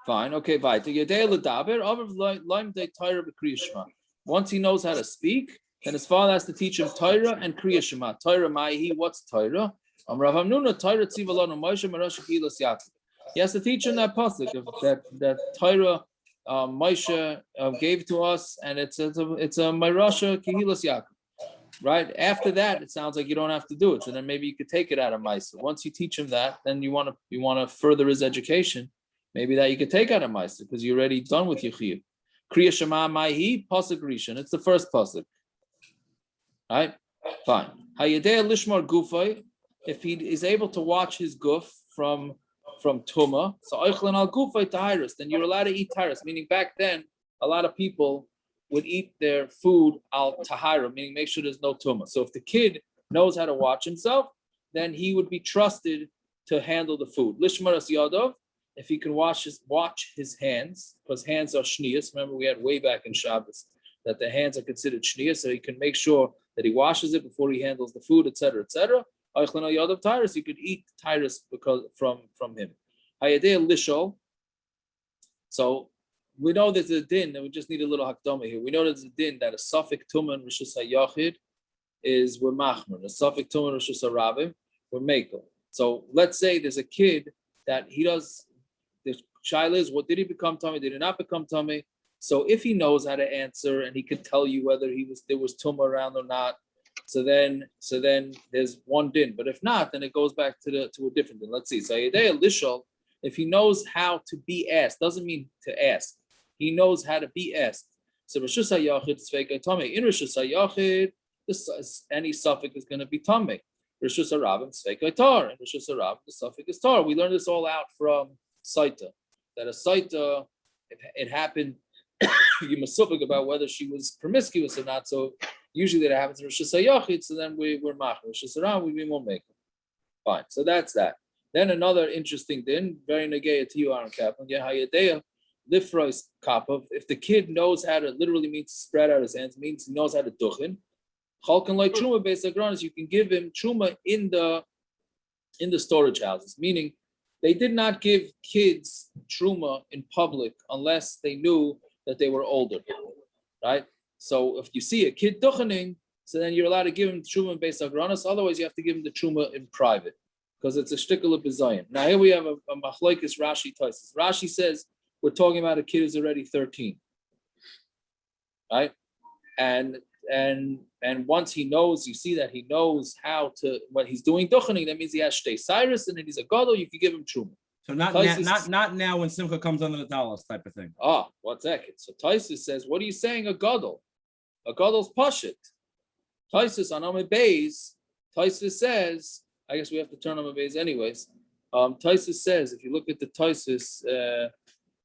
fine. Okay, weiter. Once he knows how to speak, then his father has to teach him Torah and Kriya Shema. Torah ma'hi, what's Torah? He has to teach him that pasuk that Torah Moshe gave to us, and it's a Mairasha Kehilas Yaakov. Right after that, it sounds like you don't have to do it. So then maybe you could take it out of Maisa. Once you teach him that, then you want to further his education. Maybe that you could take out of Maisa because you're already done with your chiyuv. Kriya Shema Ma'hi pasuk rishon. It's the first pasuk. Right? Fine. Hayedei lishmar gufay. If he is able to watch his guf from Tumah, so oichlan al gufay tahiris, then you're allowed to eat tahiris. Meaning back then, a lot of people would eat their food al tahira, meaning make sure there's no tumah. So if the kid knows how to watch himself, then he would be trusted to handle the food. Lishmaras yadav, if he can watch his hands, because hands are shnias. Remember, we had way back in Shabbos that the hands are considered shnias, so he can make sure that he washes it before he handles the food, etc., etc. Eichlin al yadav tyrus, you could eat tyrus because from him. Hayadeh lishol. So we know there's a din, and we just need a little hakdama here. We know there's a din that a suffix tumah and rishus hayachid is we're machmer. A suffix tumah and rishus harabim we're mekel. So let's say there's a kid that he does. The shaila is, what did he become tummy? Did he not become tummy? So if he knows how to answer and he can tell you whether there was tumah around or not, so then there's one din. But if not, then it goes back to a different din. Let's see. So Yedei lishol, if he knows how to be asked, doesn't mean to ask. He knows how to be asked. So Rishus HaYachid Tzveikei Tamei. In Rishus HaYachid, any suffix is going to be Tamei. Rishus HaRabim Tzveikei Tar. In Rishus HaRabim, the suffix is Tar. We learned this all out from Saita. That a Saita, it happened, you must suffer about whether she was promiscuous or not. So usually that happens in Rishus HaYachid, so then we're Mach. Rishus HaRabim, we won't make it. Fine, so that's that. Then another interesting din, very negeya to you, Aaron Kaplan. Yehayadeya lifrois kapav. If the kid knows how to, literally means spread out his hands, means he knows how to duchen. Chalkan like trumah based agronis, you can give him trumah in the storage houses. Meaning, they did not give kids trumah in public unless they knew that they were older, right? So if you see a kid duchening, so then you're allowed to give him trumah based agronis. Otherwise, you have to give him the trumah in private, because it's a shtickle of bizayin. Now here we have a machlokes Rashi Taisus. Rashi says we're talking about a kid who's already 13, right? And once he knows, you see that he knows how to, when he's doing duchening, that means he has shtei cyrus, and then he's a gadol, you can give him trumah. So not now when Simcha comes under the talis type of thing. Ah, 1 second. So Taisus says, what are you saying, a gadol? A gadol's pashit. Taisus on Amid Beis, Taisus says, I guess we have to turn on Amid Beis anyways. Taisus says, if you look at the Taisus,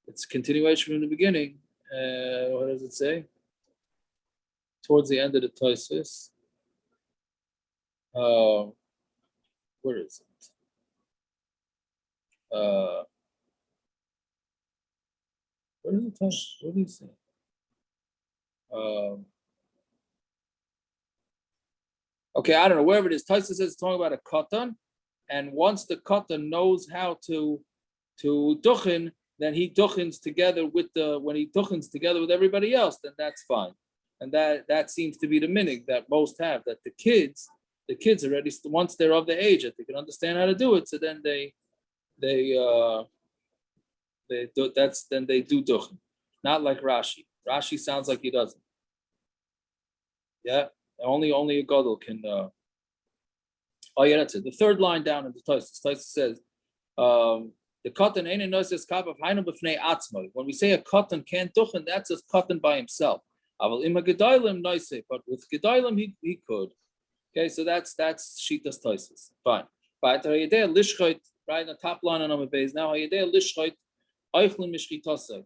it's a continuation from the beginning. What does it say? Towards the end of the Taisus. Where is it? What is it? What do you say? Okay, I don't know. Wherever it is, Taisa says it's talking about a katan, and once the katan knows how to duchen, then he duchens together with everybody else, then that's fine. And that seems to be the minig that most have, that the kids already, once they're of the age that they can understand how to do it, so then they do duchen. Not like Rashi. Rashi sounds like he doesn't. Yeah, only a Gadol can. Oh yeah, that's it. The third line down in the Tosfos. Tosfos says, the katan ain't noises kap of hainu b'fnei atzmo. When we say a katan can't duchen, that's a katan by himself. Aval ima gedolim noise, but with gedolim he could. Okay, so that's shitas Tosfos. Fine. But hayedei lishchot, right in the top line on our base now. Hayedei lishchot oichlin mishchitosay.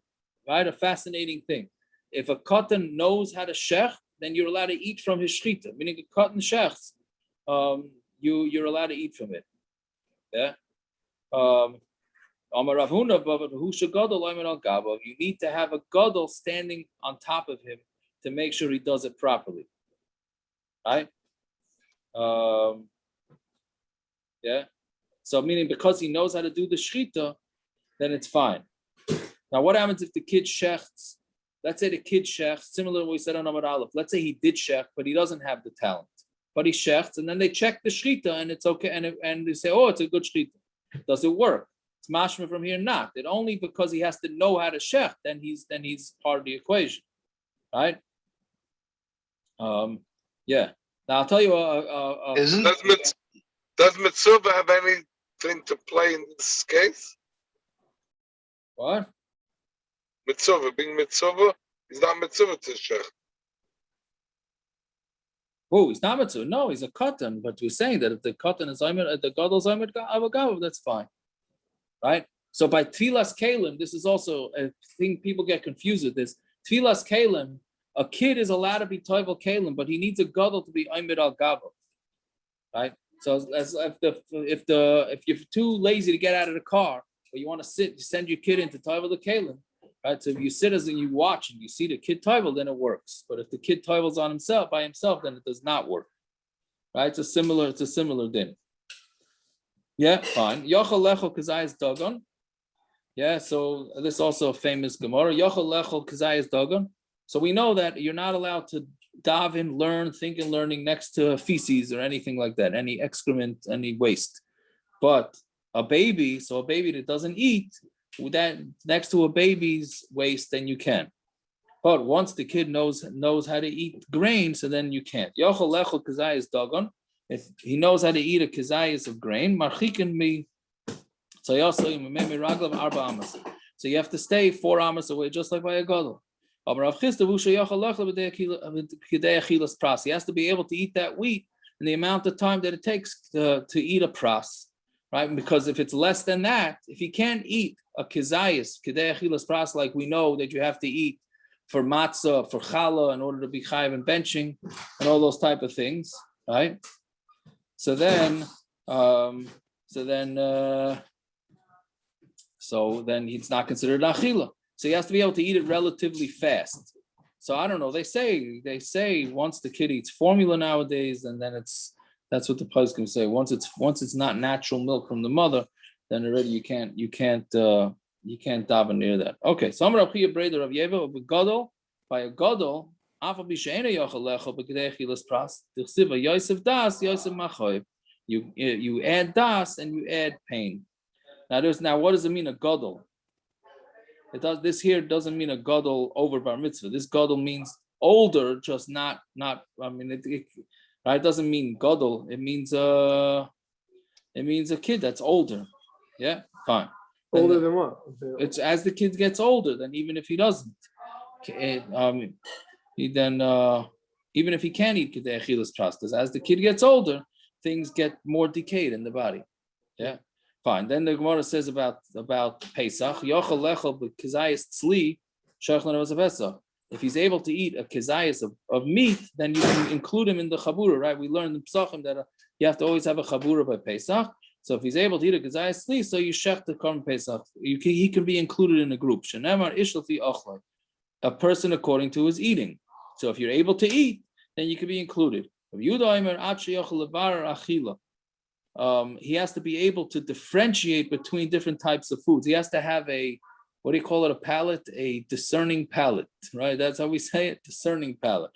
Right, a fascinating thing. If a katan knows how to shech, then you're allowed to eat from his shchita. Meaning a katan shechs, you're allowed to eat from it. Yeah. You need to have a Gadol standing on top of him to make sure he does it properly. Right? Yeah. So meaning because he knows how to do the shchita, then it's fine. Now, what happens if the kid shechts? Let's say the kid shechts, similar to what we said on Amar Aleph. Let's say he did shech, but he doesn't have the talent. But he shechts, and then they check the shchita, and it's okay, and they say, oh, it's a good shchita. Does it work? It's mashma from here, not. It only because he has to know how to shech, then he's part of the equation, right? Yeah. Now I'll tell you. Does mitzvah have anything to play in this case? What? Mitzvah, being mitzvah, he's not mitzvah to shech. Oh, he's not mitzvah. No, he's a katan. But we're saying that if the katan is the Gadol zaymed avagav, that's fine, right? So by tfilas kalim, this is also a thing people get confused with. This tfilas kalim, a kid is allowed to be toivel kalim, but he needs a Gadol to be aymed al gavo, right? So as if you're too lazy to get out of the car, but you want to sit, you send your kid into toivel the kalim. Right, so if you sit and you watch and you see the kid toivel, then it works. But if the kid toivels by himself, then it does not work. Right? It's a similar din. Yeah, fine. Yochel lechol kazayis dagon. Yeah, so this is also a famous Gemara. Yochel lechol kazayis dagon. So we know that you're not allowed to daven, learn, think and learning next to feces or anything like that, any excrement, any waste. But a baby that doesn't eat, with that next to a baby's waist, then you can. But once the kid knows how to eat grain, so then you can't. Yochel lechol kazayis dagon. If he knows how to eat a kazayis of grain, marchikin mi. So you have to stay 4 amas away, just like by a Gadol. He has to be able to eat that wheat in the amount of time that it takes to eat a pras, right? Because if it's less than that, if he can't eat a kizayis, kidei achilas pras, like we know that you have to eat for matzah, for challah, in order to be chayiv and benching, and all those type of things, right? So then he's not considered achila. So he has to be able to eat it relatively fast. So I don't know. They say once the kid eats formula nowadays, and then that's what the poskim say. Once it's not natural milk from the mother, then already you can't daven near that. Okay, so I'm Rav Chia Breder of Yeva of Gadol by a Gadol. You add das and you add pain. Now what does it mean a Gadol? This here doesn't mean a Gadol over bar mitzvah. This Gadol means older, just not. I mean, it doesn't mean Gadol. It means a kid that's older. Yeah, fine. Older than what? It's as the kid gets older, then even if he doesn't, even if he can't eat kidei achilas pras, because as the kid gets older, things get more decayed in the body. Yeah, fine. Then the Gemara says about Pesach, yochel lechol b'kizayis tzli sheichlan of Pesach. If he's able to eat a kizayis of meat, then you can include him in the chabura, right? We learned in Pesachim that you have to always have a chabura by Pesach. So if he's able to eat a gazai sli, so you shech the korban pesach. He can be included in a group. Shenemar ishel fi ochlai, a person according to his eating. So if you're able to eat, then you can be included. He has to be able to differentiate between different types of foods. He has to have a, what do you call it, a palate? A discerning palate, right? That's how we say it, discerning palate.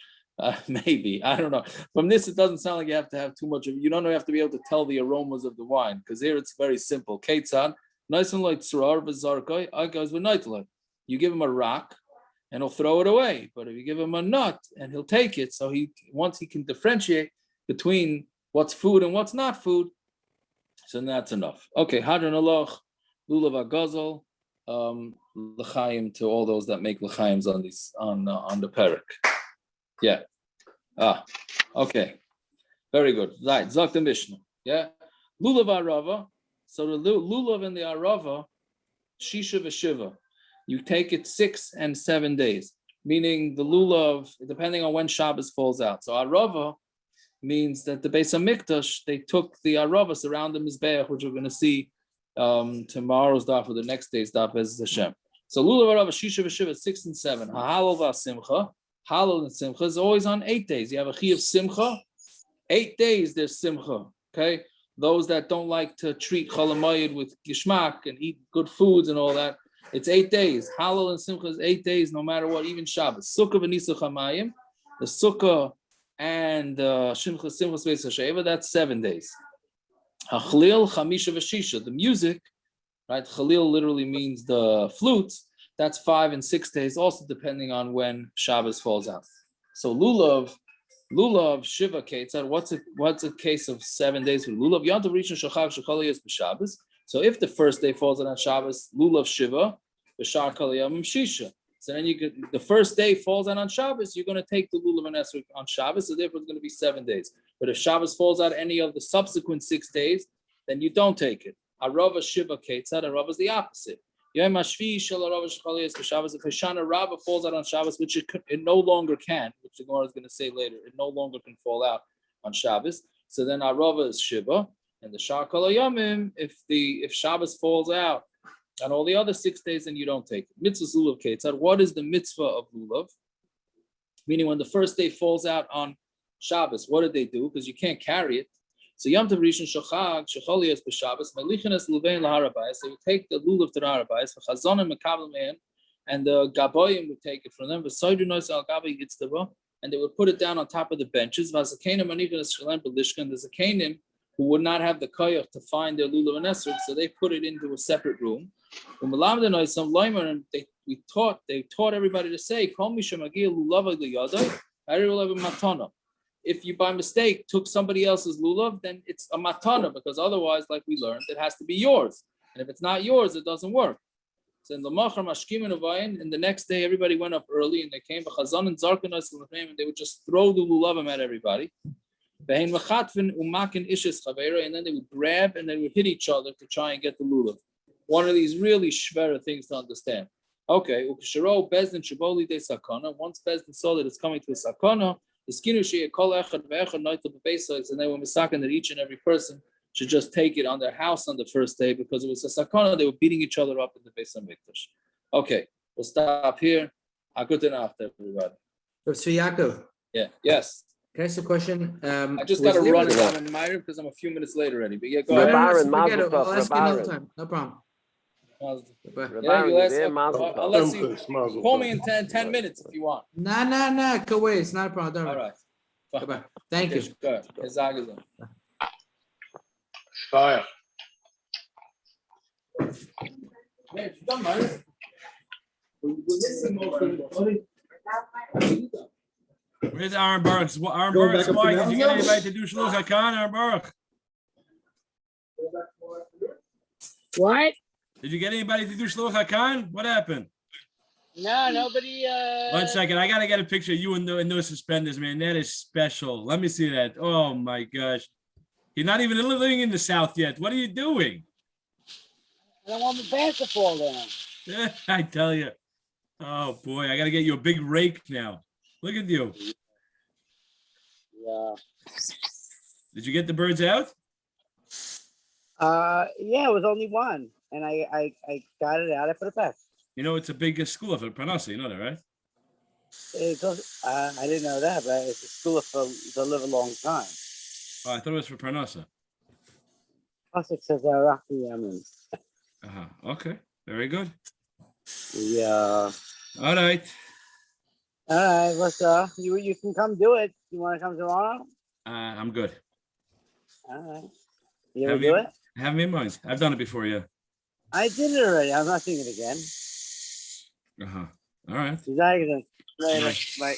Maybe, I don't know. From this, it doesn't sound like you have to have too much of, you don't have to be able to tell the aromas of the wine, because here it's very simple. Ketzad, nice and like tzrar v'zarkoi, I goes with nightlight. You give him a rock, and he'll throw it away. But if you give him a nut, and he'll take it, so once he can differentiate between what's food and what's not food, so that's enough. Okay, hadron aloch, lulav agazol, l'chaim to all those that make l'chaims on these on the parak. Yeah. Okay. Very good. Right. Zok the Mishna. Yeah. Lulav arava. So the lulav and the arava, shisha v'shiva. You take it 6 and 7 days, meaning the lulav, depending on when Shabbos falls out. So arava means that the Beis HaMikdash, they took the aravas around the mizbeach, which we're going to see tomorrow's daf or the next day's daf as Hashem. So lulav arava, shisha v'shiva, 6 and 7. Ha'halal v'asimcha. Halal and simcha is always on 8 days. You have a chi of simcha, 8 days there's simcha. Okay, those that don't like to treat Chol Hamoed with gishmak and eat good foods and all that, it's 8 days. Halal and simcha is 8 days, no matter what, even Shabbos. Sukkah v'nisuch hamayim, the sukkah and simcha space hasheva, that's 7 days. Hachlil chamisha v'shisha, the music, right? Chalil literally means the flute. That's 5 and 6 days, also depending on when Shabbos falls out. So lulav, shiva ketzad. What's a case of 7 days for lulav? Yom tov rishon shachag shechol hayos b'Shabbos. So if the first day falls on Shabbos, lulav shiva, b'shar kol hayom shisha. So then the first day falls on Shabbos, you're going to take the lulav and esrog on Shabbos. So therefore, it's going to be 7 days. But if Shabbos falls out any of the subsequent 6 days, then you don't take it. Arava shiva ketzad. Arava is the opposite. Yom Hashvi shel Arava shechol hayos b'Shabbos. If Hoshana Rabbah falls out on Shabbos, which it no longer can, which the Gemara is going to say later, it no longer can fall out on Shabbos. So then Arava is shiva, and the Shar Kol Hayomim, if Shabbos falls out on all the other 6 days, then you don't take it. Mitzvos lulav ketzad. What is the mitzvah of lulav? Meaning when the first day falls out on Shabbos, what did they do? Because you can't carry it. So Yom Tov Rishon Shachag Shechol Hayos b'Shabbos Melichinas Luvein LaHarabais. They would take the lulav to the Harabais. Chazonim Mekabel Me'en, and the Gaboyim would take it from them. V'Soidu Nois Al Gabi Yitztava, and they would put it down on top of the benches. V'Zakenim Manichinas Shalem B'Lishkan. The Zakenim who would not have the koyach to find their lulav and esrog, so they put it into a separate room. And they taught everybody to say, Kol Misha Magia Lulav L'Yadai, Ari Lulav Matana. If you by mistake took somebody else's lulav, then it's a matana, because otherwise, like we learned, it has to be yours. And if it's not yours, it doesn't work. So in the Machar Mashkim and Avayin, and the next day everybody went up early and they came, and they would just throw the lulavim at everybody. And then they would grab and they would hit each other to try and get the lulav. One of these really shvera things to understand. Okay, once Bezdin saw that it's coming to a sakana, the skinu and they were misaken that each and every person should just take it on their house on the first day, because it was a sakana. They were beating each other up in the Beis HaMikdash. Okay, we'll stop here. Good enough, everybody. So Yaakov. Yeah. Yes. Can I ask a question? I just got to run it down in my room because I'm a few minutes late already. But yeah, go ahead. I'll ask you another time. No problem. Unless you call me in 10 minutes if you want. Nah. Go away. It's not a problem. All right. Goodbye. Thank you. Good. Fire. Where's Aaron Baruch? Aaron Baruch's wife. Did you get anybody to do Shluch HaKan, Aaron Baruch? What? Did you get anybody to do Shluch HaKan? What happened? No, nobody. 1 second. I got to get a picture of you in those suspenders, man. That is special. Let me see that. Oh, my gosh. You're not even living in the South yet. What are you doing? I don't want my pants to fall down. I tell you. Oh, boy. I got to get you a big rake now. Look at you. Yeah. Did you get the birds out? Yeah, it was only one, and I got it out. I put it back. You know, it's a big school for Parnasa. You know that, right? It goes, I didn't know that, but it's a school for to live a long time. Oh, I thought it was for Parnasa. Plus, it says Raki Yamin. Okay, very good. Yeah. All right. All right. What's up? You can come do it. You want to come tomorrow? I'm good. All right. You ever do it? Have me in mind. I've done it before, yeah. I did it already. I'm not doing it again. All right. Later. Bye. Bye.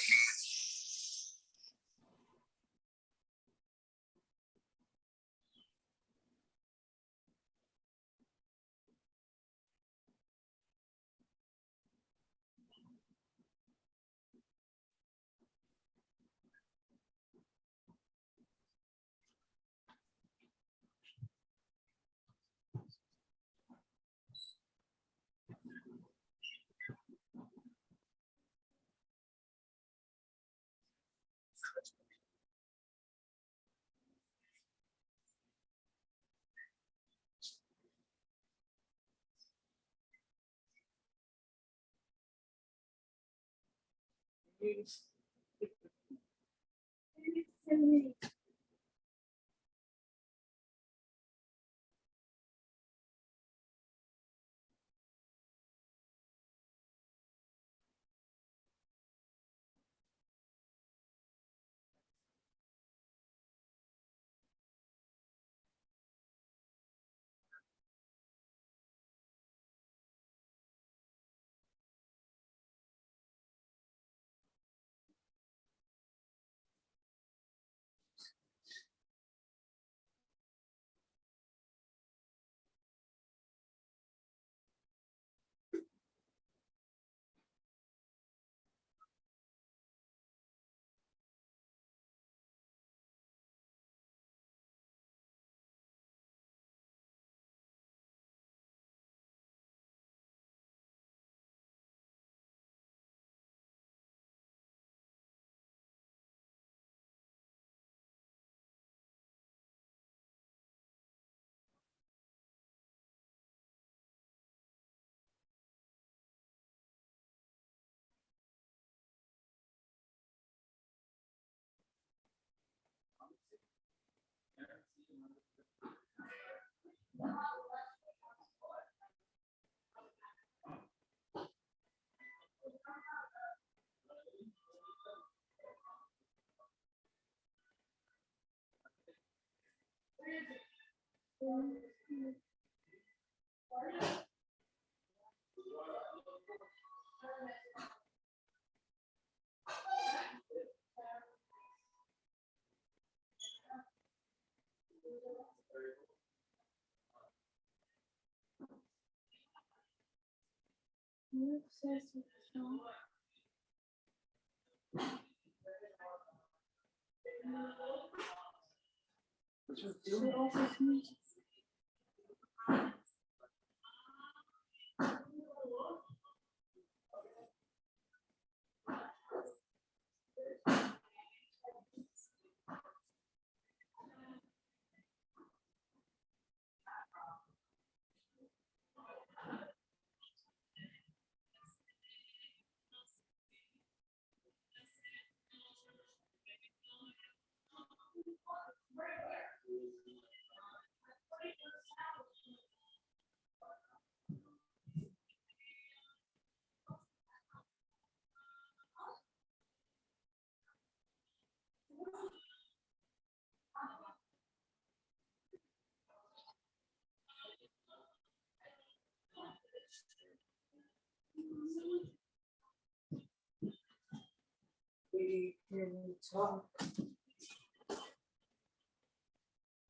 We can talk.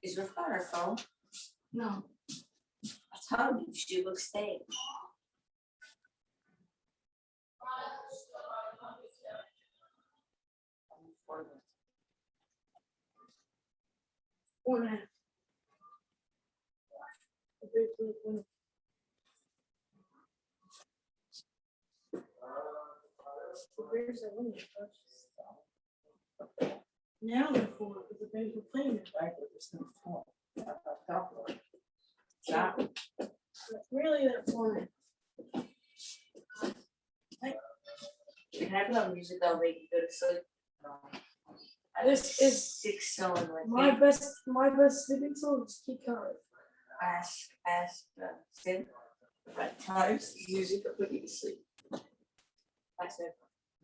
Is Rivka on her phone? No. I told you she looks stable. One. Now they're four, because the baby playing it right with this new phone. Stop. Really that format. Can I put on music that'll make you go to sleep? No. This is six sewing with My me. best sleeping song is Keep Going. Ask Sid. At times, music will put you to sleep. I said,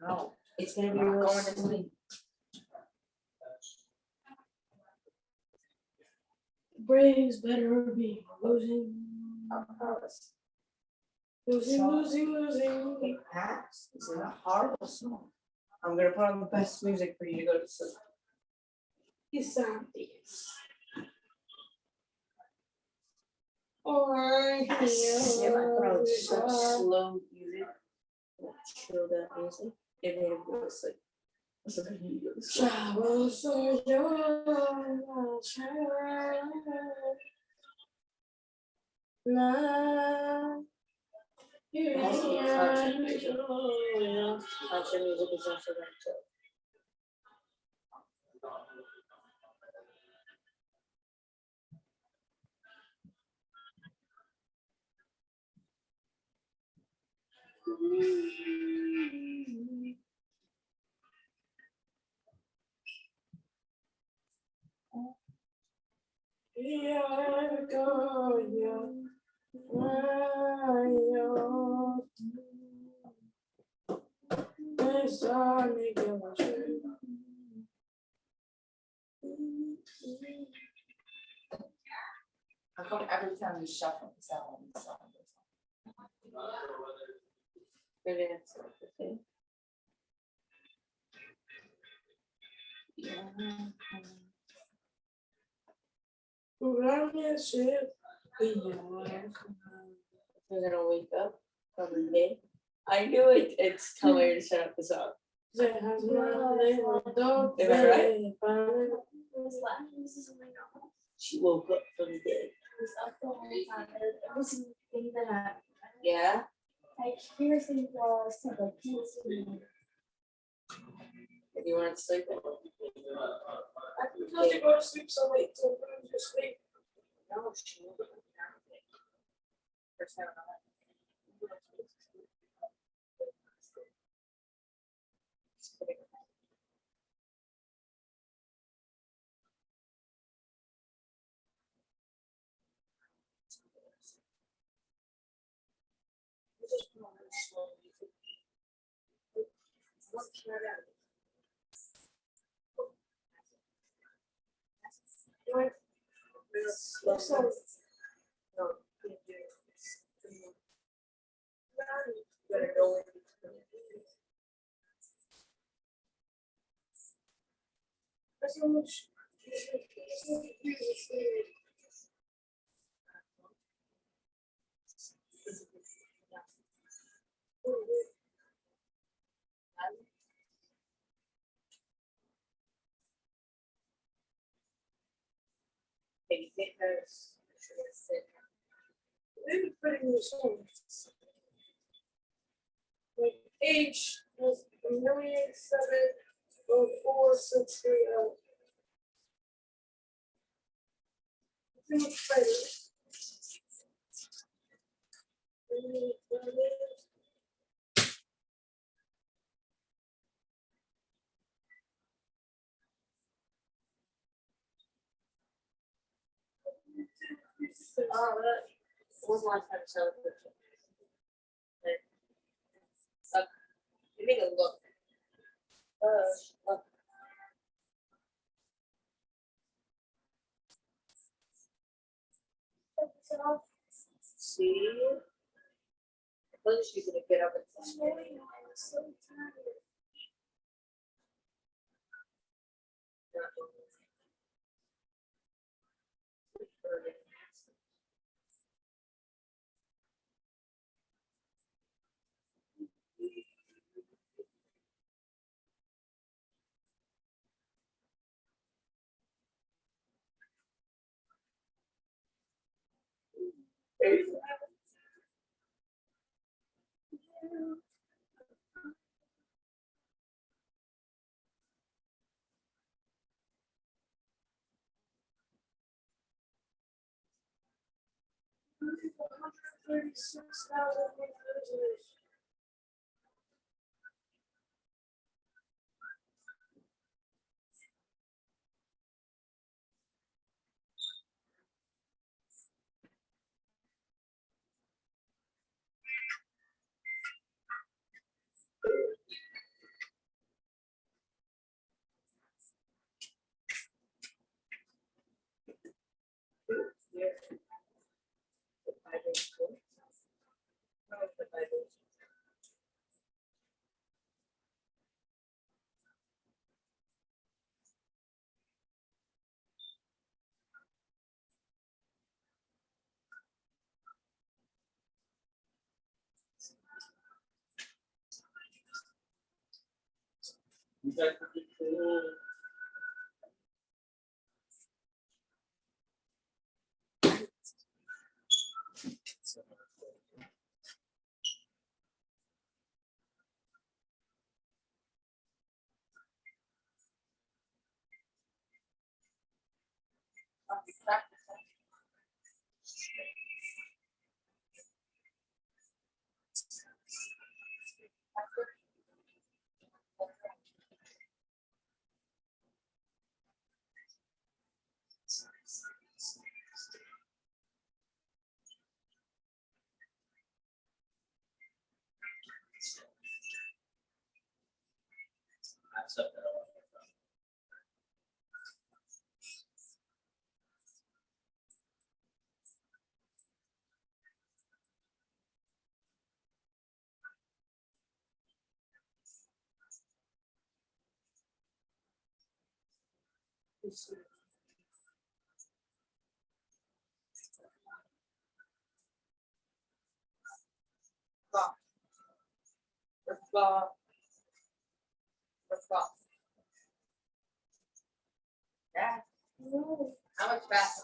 no, it's gonna be real going to sleep. Braves better be losing. Losing. It passed. This is a horrible song. I'm gonna put on the best music for you to go to sleep. It's this. Oh, Yeah, I put on so slow music, like chilled out music. It made him go to sleep. So he can go to sleep. Shabbos, It has to be concert music. Concert music is also very chill. How come every time you shuffle the sound of the song? Maybe that's the thing. We're gonna wake up from the bed. I knew it. It's telling her to shut up the song. Am I right? She woke up from the bed. Yeah. I hear things while I sleep. I can't sleep. If you weren't sleeping. I can tell you go to sleep so late, so I'm just sleep. No, she woke up. First time in my life. Maybe putting this on. Like H was 1,704,630. Oh, that was the last time I saw the picture. You need a look. Look. See? I told you she's gonna get up and so tired. 136,000 visitors. Yeah. How much faster?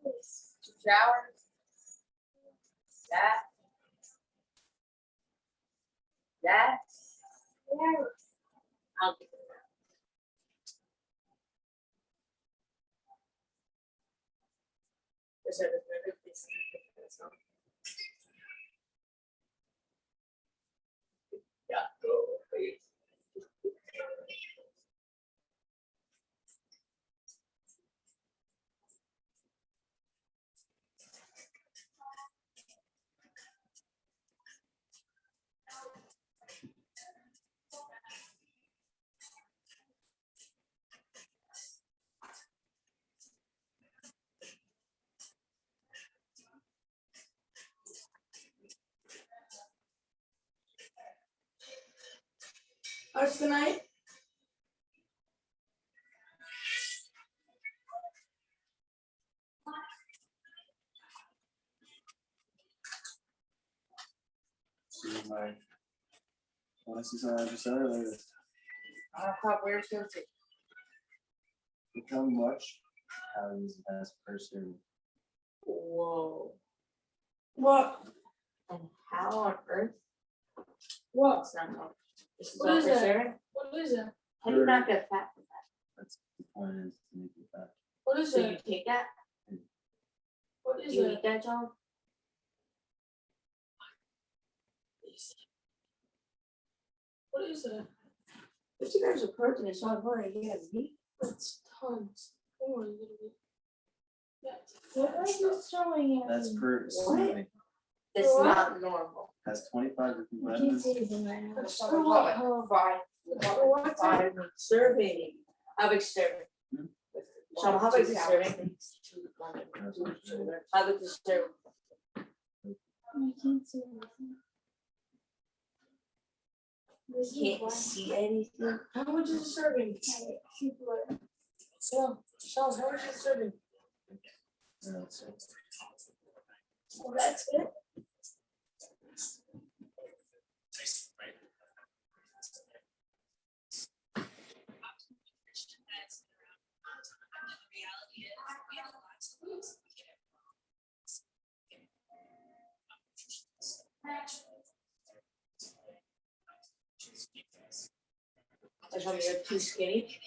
2 showers? That? That? Yeah. I'll give it that. Is it a good piece? Yeah, go. What's tonight? Where's yotzi? Become much as the best person. Whoa. What? And how on earth? What? It's not how. This is What all is for that? Sarah? What is it? How do you not get fat from that? That's the point is to make it fat. What is So you it? take that? What is You it? eat that, John? What is it? 50 grams of protein is not more than you have meat. That's tons. Oh, a little bit. What are you throwing at That's me? per serving. It's What? not normal. Has 25 different I can't vitamins. see anything right now. Let's talk about five serving. How big serving? Sean, how big is serving? How big is serving? I can't see anything. You can't see anything. How much is a serving? So, how much is a serving? Well, that's it. I told me you're too skinny.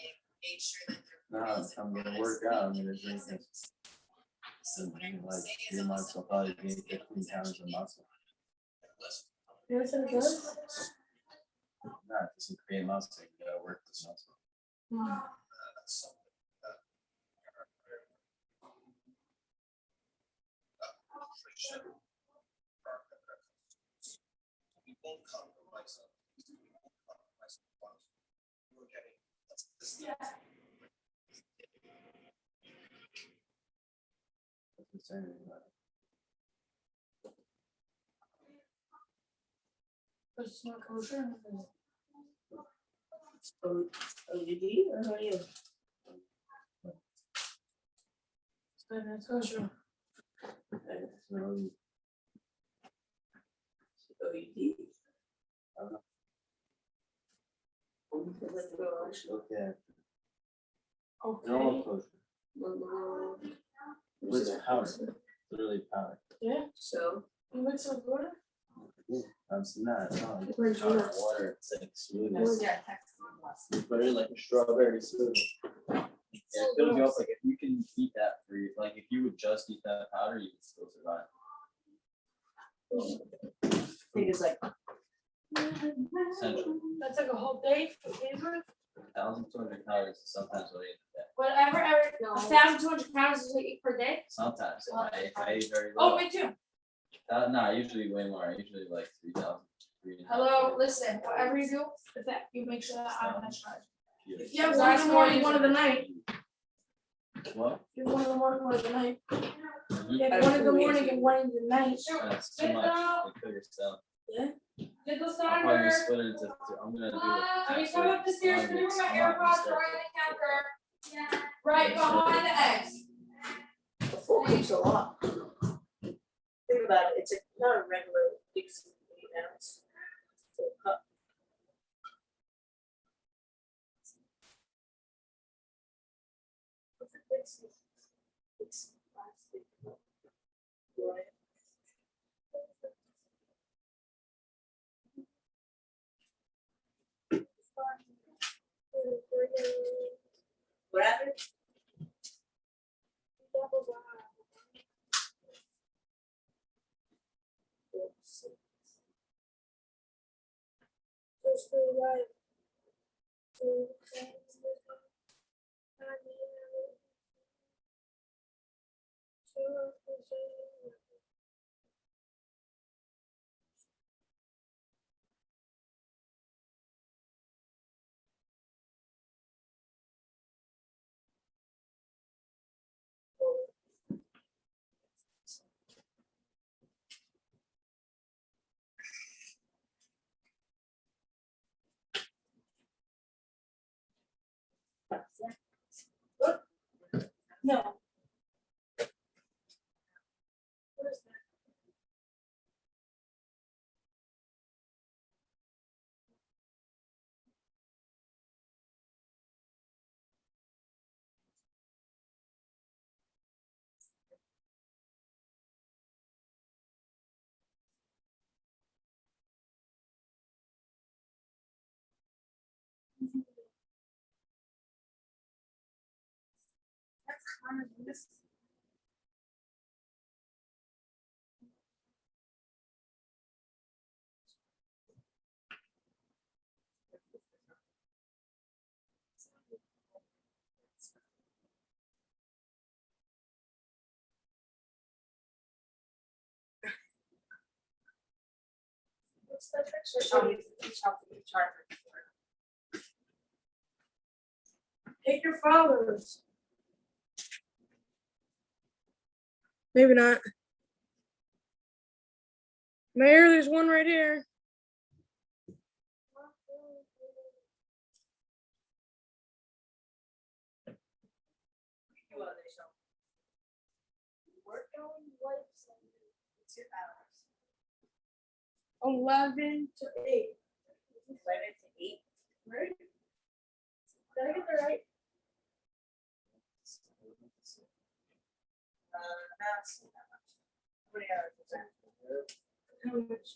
No, I'm gonna work out. I'm gonna drink this. So like 3 months, I'll probably gain 15 pounds of muscle. Yes, it does. No, it doesn't create muscle. You gotta work the muscle. That's concerning about it. But it's not kosher. OUD or how do you? It's kosher. So, OUD. I don't know. Okay. Okay. They're all kosher. Okay. It's powder. Literally powder. Yeah. So. You mix it with water? Yeah, it's not like Where's powder yours? water. It's like smooth. Yeah, text me. You put it in like a strawberry smoothie. Yeah, it fills you up. Like if you can eat that for you, like if you would just eat that powder, you could still survive. I think it's like. Essential. That's like a whole day for worth? 1,200 calories is sometimes what I eat a day. Whatever, 1,200 calories is what you eat per day? Sometimes if I eat very Oh, low. me too. No, I usually way more. I usually like 3,000. Hello, listen, whatever you do, if that, you make sure that I'm not charged. If you have one in the morning, one in the night, What? you have one in the morning, one in the night. Mhm. You have one in the morning and one in the night. That's too much. Like kill yourself. Yeah. Little I'll starter. probably split it into. I'm gonna do it. Let me come up the stairs, can you bring my AirPods right on the counter? Right behind the eggs. The full keeps a lot. Think about it, it's not a regular big 8 ounce. It's a cup. It's plastic cup. Right. What happened? Just the right. No. What is that? That's kind of this. What's that picture? Take your followers. Maybe not. Mayor, there's one right here. It's 2 hours. 11 to 8. 11 to 8. Right? Did I get that right? That's not much. How many hours is that? How much?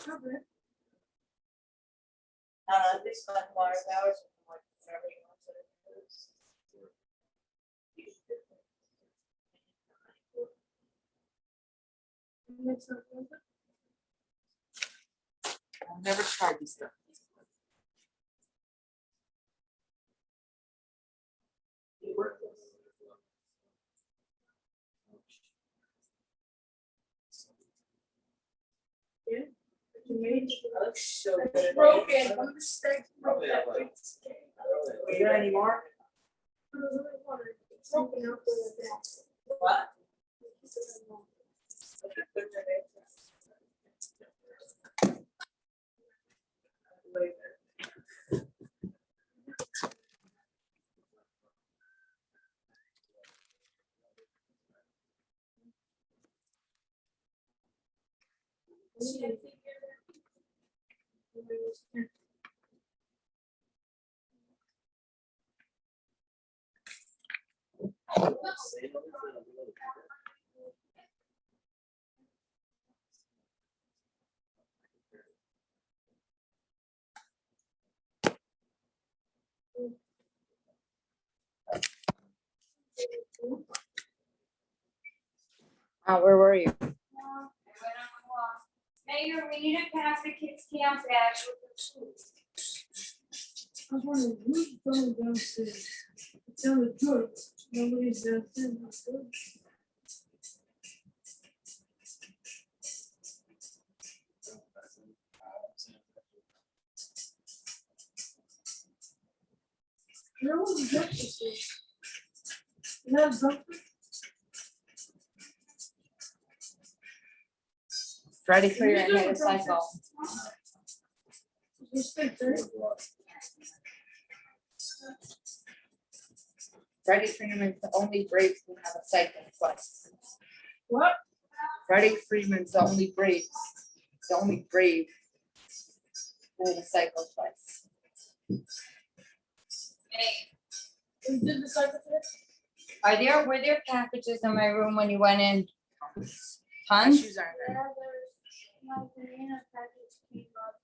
Not bad. At least 5 hours, like whatever you want to do. I've never tried this stuff. Broken. I'm mistake. Broken. You got any more? What? Where were you? Mayor, we need to pass the kids' camp back with the schools. I was wondering who's going downstairs. It's on the toilets. Nobody's downstairs. That's good. Where was the breakfast? Is that breakfast? Ready for your inhaler cycle. Freddie Freeman's the only brave who have a cycle twice. What? Freddie Freeman's the only brave who had a cycle twice. We did the cycle today? Were there packages in my room when you went in? My Tons? shoes aren't there. My banana package came up.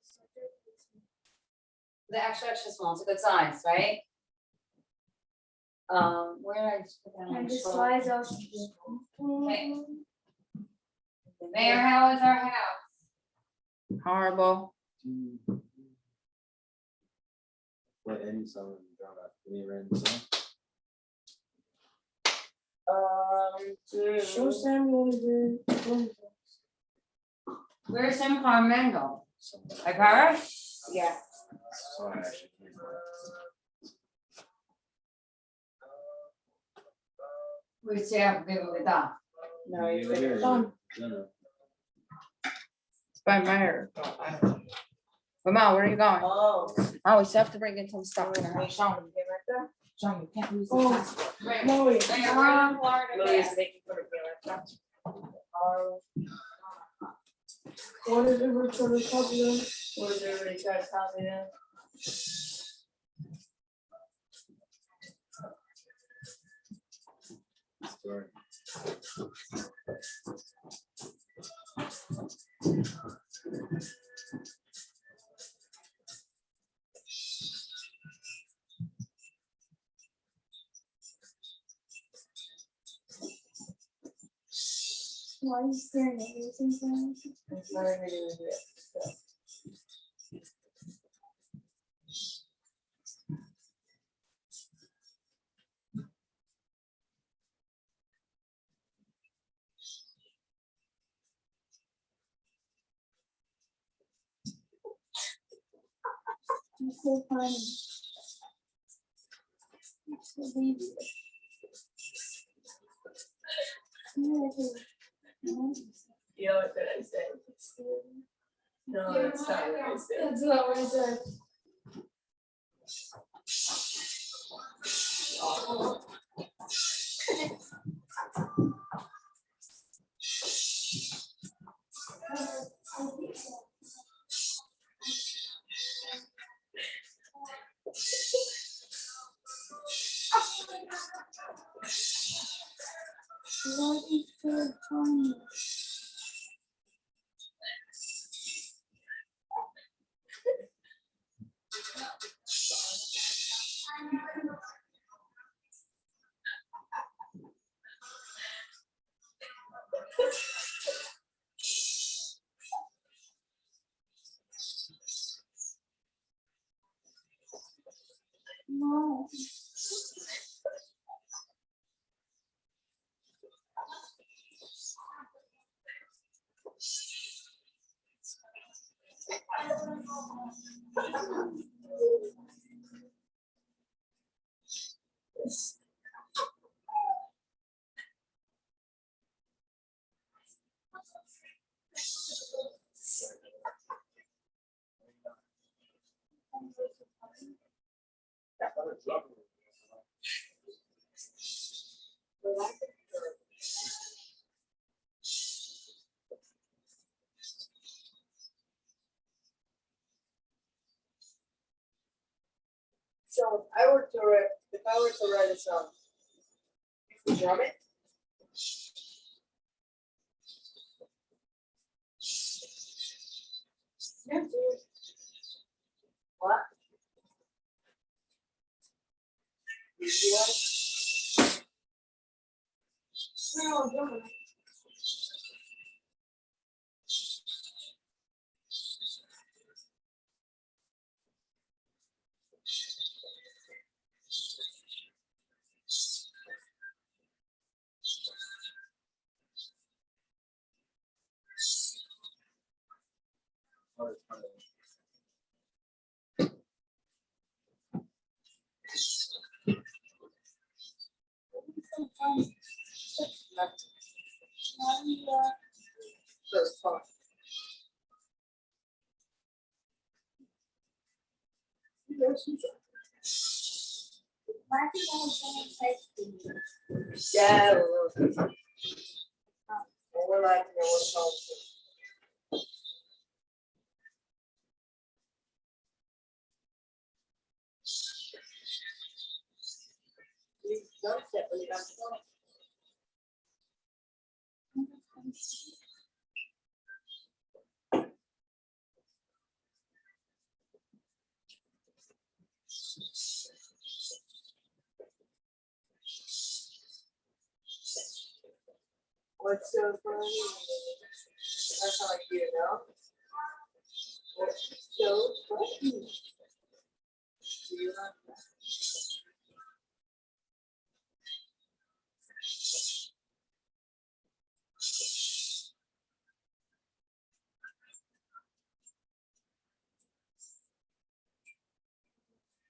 The extra small, it's a good size, right? Where did I just put that on And the the shoulder? slides also. Okay. Mayor, how is our house? Horrible. What any song you draw that? Any random song? Show Samuel the. Where's Sam Carmendo? Like Paris? Yeah. Song actually came out. We say I'm giving it up. No, You you're hear it? done. No. It's by Meyer. But Mom, where are you going? Oh. Oh, we still have to bring in some stuff in the house. Sean, you get right there? John, you can't lose the Oh. passport. No, wait. Mayor, we're in Florida. Louis, Yeah. they can put it there. What is it, Richard, or copy them? What is it, Richard, copy them? Story. Why are you staring at me sometimes? It's not really do it. So. I'm so funny. It's so baby. Yeah, what did I say? No, that's not what I said. That's not what I said. What is so funny? No. So if I were to write a song, you drum it? Yeah. What? You want? No, drum it. Yeah. We're like, what's called. Don't step when you don't know. What's so funny? That's not like you know. What's so funny? Do you like that?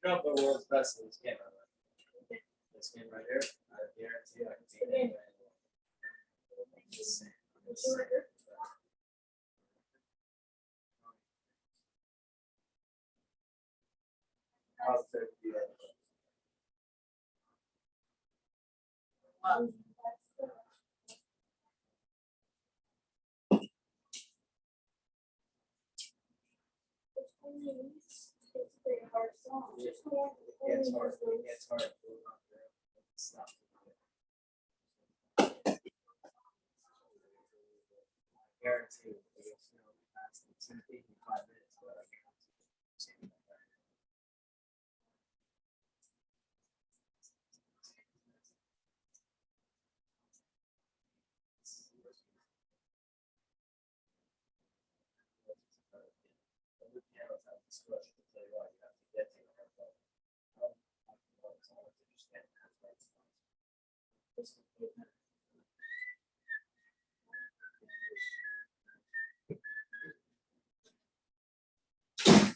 No, but world's best in this game. This game right here, I guarantee I can beat anybody. I'll take the It's hard. It's hard. It's not. I guarantee you, that's 2 feet in 5 minutes, but I guarantee you.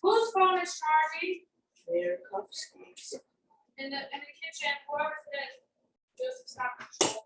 Whose phone is charging? Their cups. In the kitchen, whoever's this, just stop control.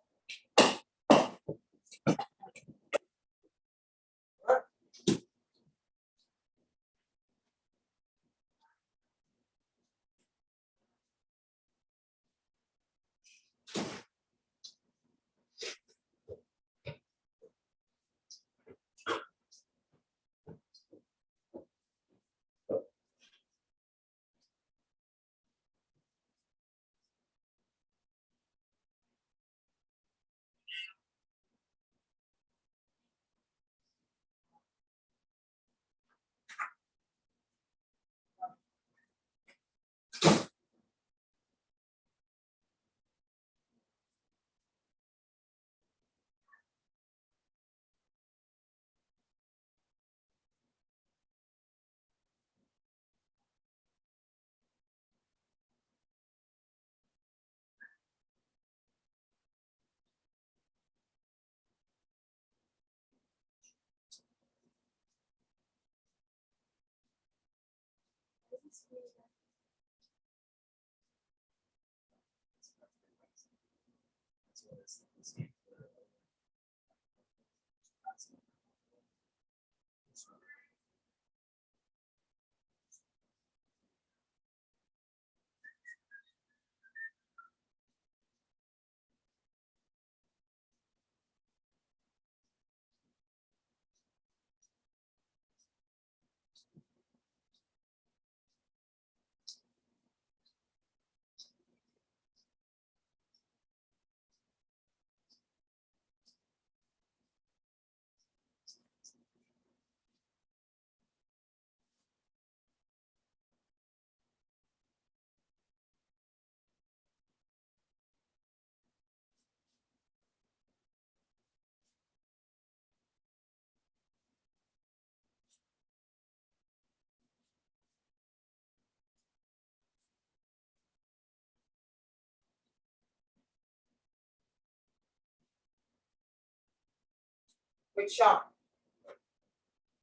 Wait, Sean.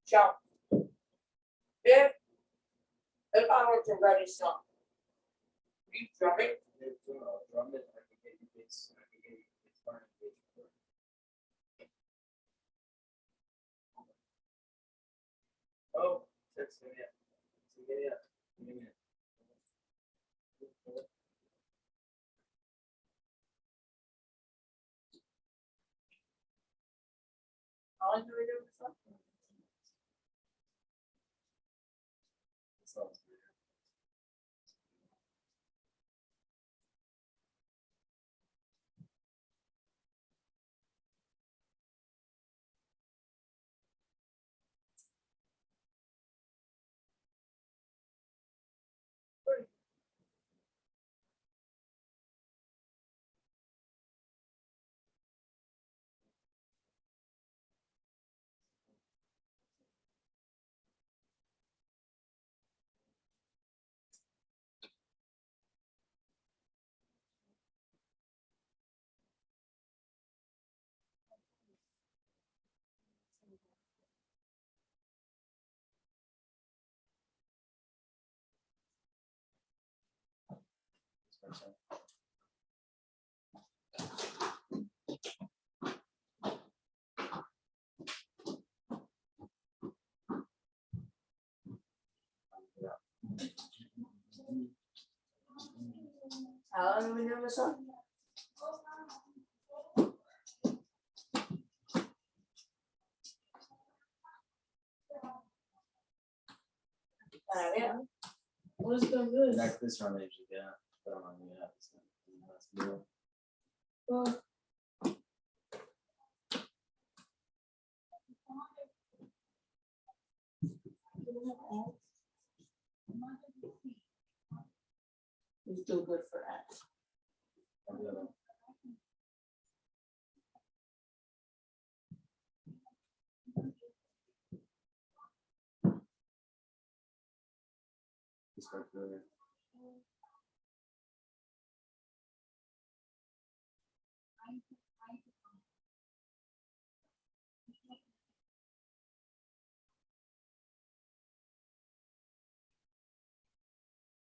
Sean. If I were to write a song, you drum it? Drum it, I can get you bits, I can get you guitar and bass. Oh, that's it, yeah. Give me a minute. How long do we do this song? Sounds good. How long do we do this song? Yeah. What's the good? Next, this one I usually get, but I'm on the app. That's good. Well, It's still good for ads. Just start doing it.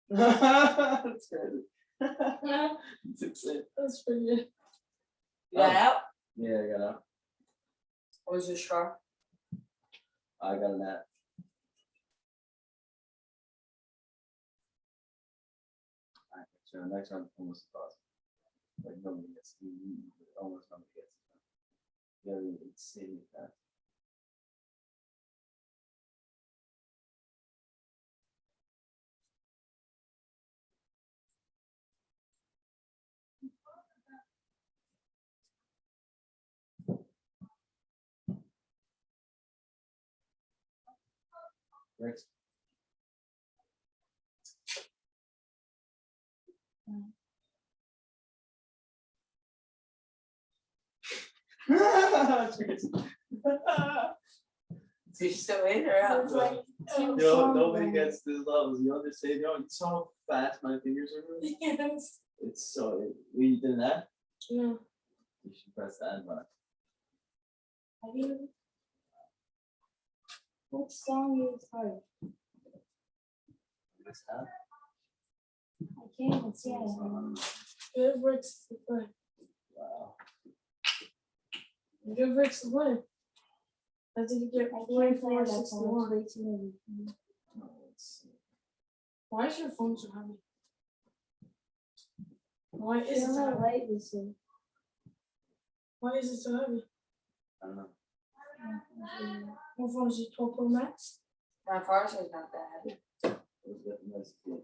That's crazy. It's insane. that's pretty good. You got out? Yeah, I got out. What was your scar? I got an app. Alright, so the next one almost impossible. Like nobody gets, almost nobody gets it. Yeah, it's insanely fast. Right. You're still in or out? Yo, nobody gets this levels. You understand? Yo, it's so fast my fingers are moving. Yes. It's so. We did that. No. You should press the end button. Have you? What song is hard? this hat. I can't even see it. It works the way. Wow. It works the way. I think you get I can't 44, find that 61. phone. It's way too heavy. No, let's see. Why is your phone so heavy? Why It's is it so not heavy? light this way. Why is it so heavy? I don't know. What phone is it? 12 Pro Max? My father's is not that heavy. It was that nice kid.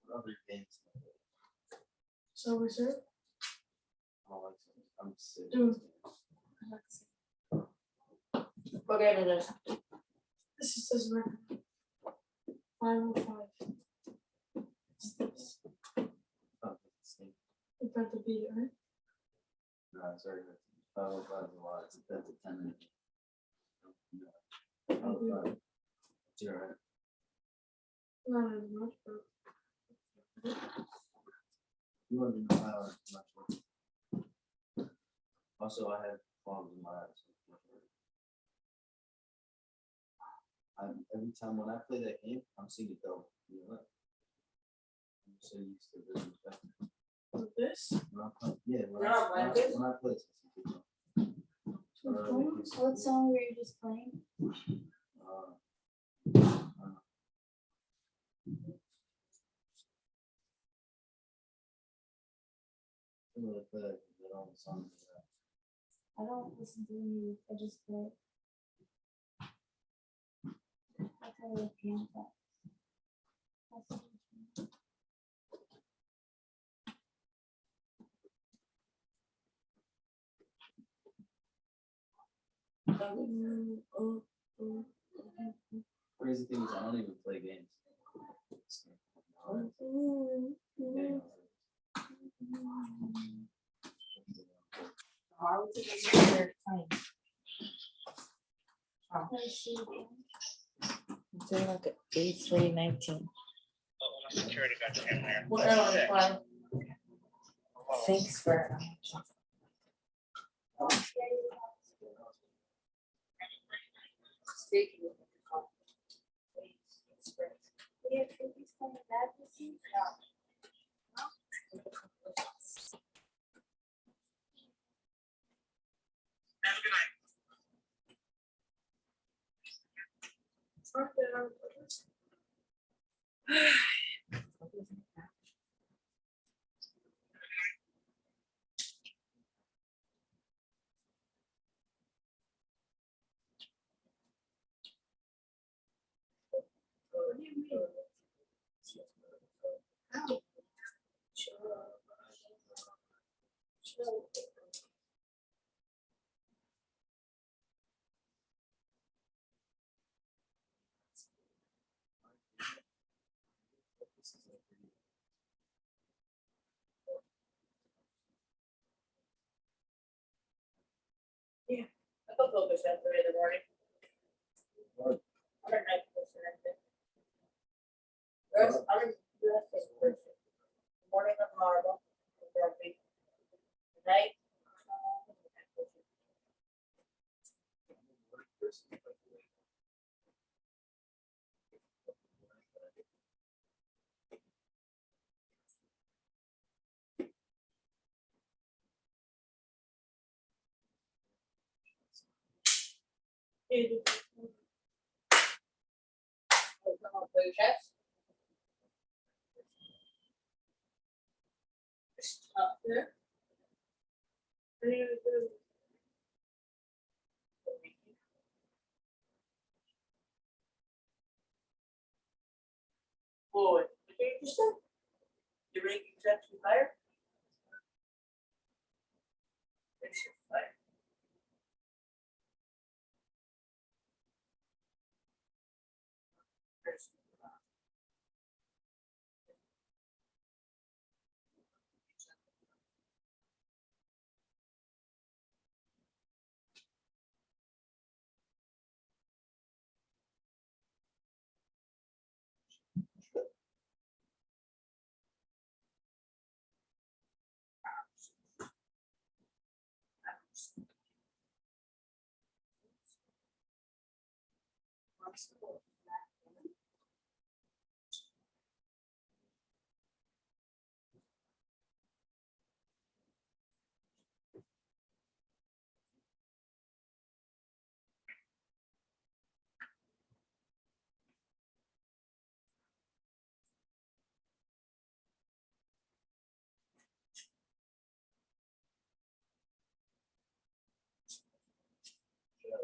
Rubber games. So is it? I don't like some. I'm sick. Dude. Forget it is. This is says record. 505. It's this. Oh, it's the same. You got to beat it, right? No, it's very good. 505 is a lot. It's a 10 minutes. Mhm. 505. You're right. Not as much, but. You want to know how much work. Also, I have problems in my eyes. Every time when I play that game, I'm seeing it double. You know what? I'm so used to this. With this? When I play, yeah, when You're I not like this? when I play, it's What song were you just playing? Like that, that all the songs are that. I don't listen to the music. I just play. I play with piano. That's what I do. Crazy thing is, I don't even play games. How is it very tiny? Oh. I'm doing like an 8319. Security guards in there. What else? Why? Thanks for. Speaking of Yeah, Phoebe's coming back with you? Have a good night. What do you mean? How? Yeah. I thought focus at 3 in the morning. I'm a night person, I think. I'm a dressing person. Morning I'm horrible. I'm grumpy. Night. Up there. Boy, what did you just say? You're making Exemption fire? It's your fire.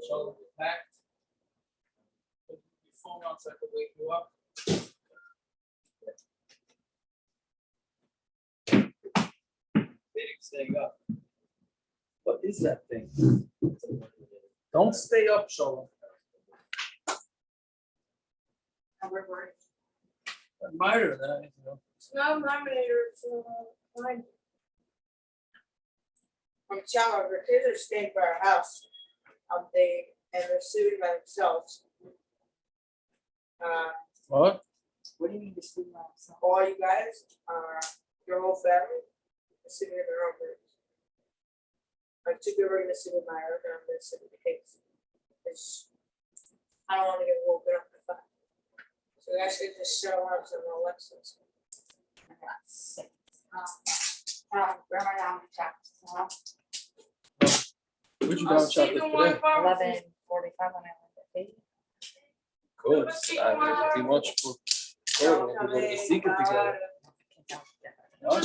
Shoulder packed. Put your phone on so I can wake you up. Staying up. What is that thing? Don't stay up, Shalom. Admire that. No, my neighbors, mine. I'm telling her, kids are staying by our house. And they're sitting by themselves. What? What do you mean to sleep by themselves? All you guys, your whole family, are sitting in their own rooms. Like two people are gonna sit in my room, and I'm gonna sit in the kids. I don't wanna get woken up at 5. So you guys should just shut alarms on the Alexas. Where am I down with chapters? Where'd you go on chocolate today? 11:45 when I went to bed. Of course, I pretty much for total. We go to the secret together. What?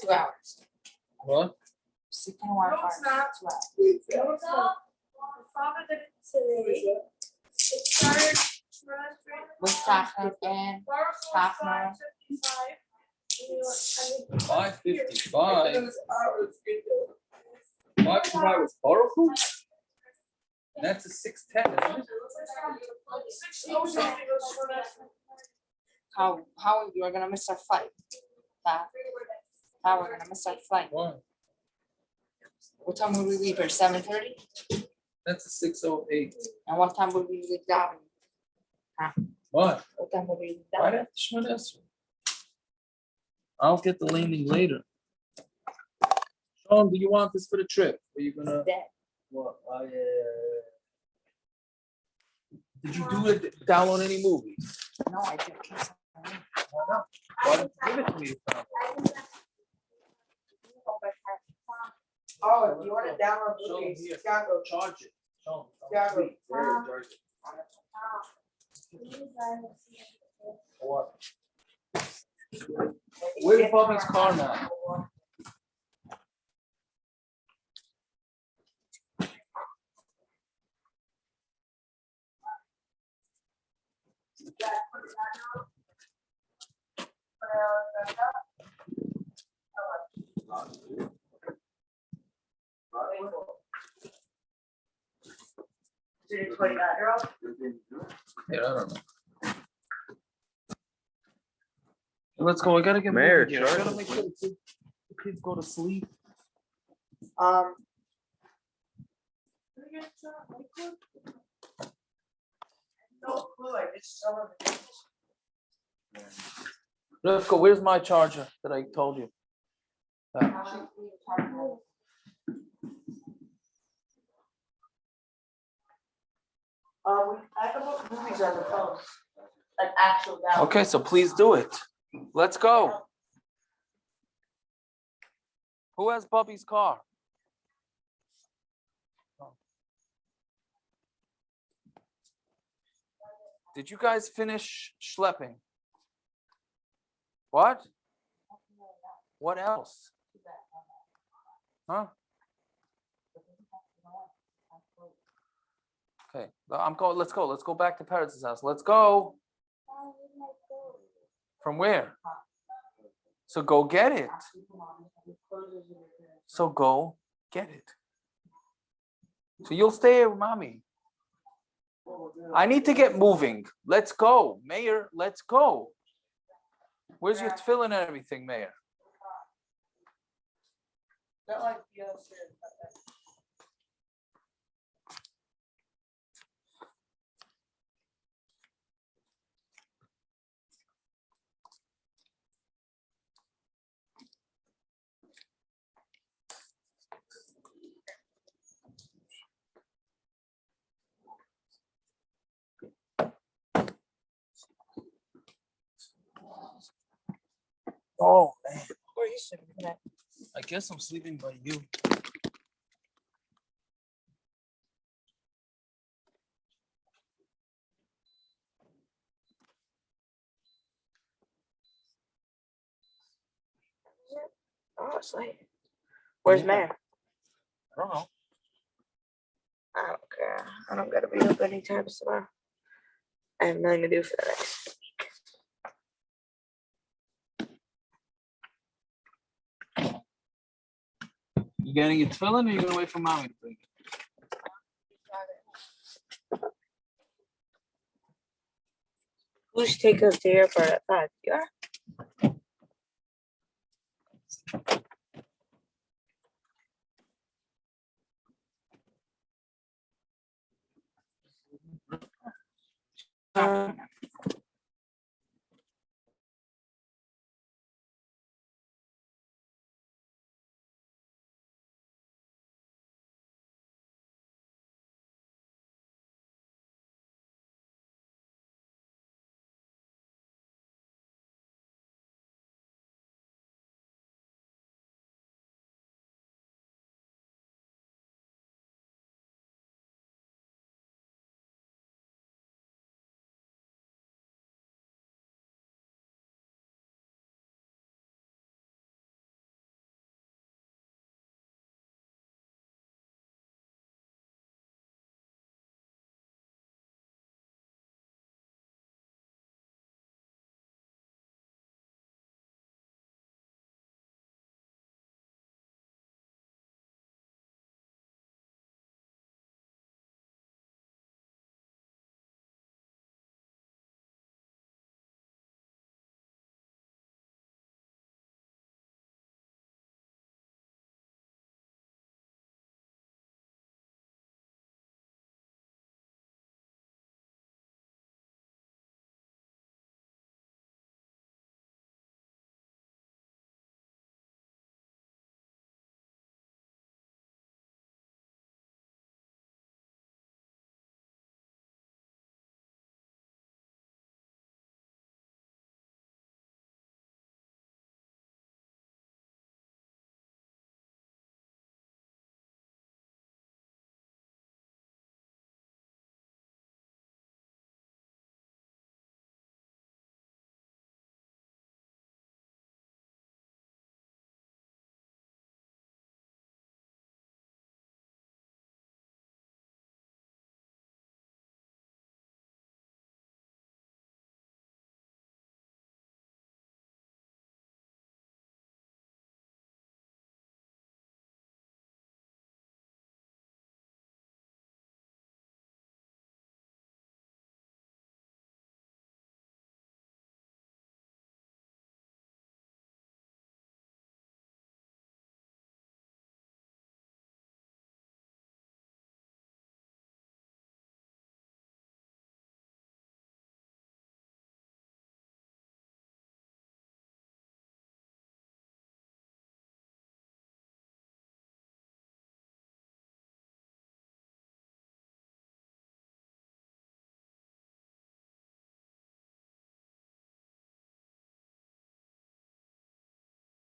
2 hours. What? Sleeping one No, hour. it's not. 2 hours. No, it's not. My father did it today. It started. With chocolate and chocolate. 5:55. 5:55 was powerful. That's a 6:10, isn't it? How you are gonna miss our flight? How we're gonna miss our flight? Why? What time will we leave here? 7:30? That's a 6:08. And what time will we leave down? What? What time will we leave Right down? after Shemona Esrei. I'll get the landing later. Sean, do you want this for the trip? Are you gonna? What? Did you do it? Download any movies? No, I didn't. Why not? Why don't you give it to me? Oh, if you wanna download Show movies, here. you gotta go Charge it. Sean, Yeah, but- wait, charge it. What? Where's Bobby's car now? Yeah, I don't know. Let's go. I gotta get Mayor, moving here. I charge gotta it. make sure the kids go to sleep. No clue, I just saw it. Rivka, where's my charger that I told you? I can look movies on the phone, like actual download. Okay, so please do it. Let's go. Who has Bubby's car? Did you guys finish schlepping? What? What else? Huh? Okay, I'm going. Let's go. Let's go back to Peretz's house. Let's go. From where? So go get it. So go get it. So you'll stay here with mommy. I need to get moving. Let's go, Mayor. Let's go. Where's your tefillin and everything, Mayor? Not like the other shit. Oh man, Where are you sitting at? I guess I'm sleeping by you. Oh, it's late. Where's Yeah. Mayor? I don't know. I don't care. I don't gotta be up anytime tomorrow. I have nothing to do for the next week. You getting your tefillin or you gonna wait for mommy to bring it? Who should take us to the airport at 5? You are?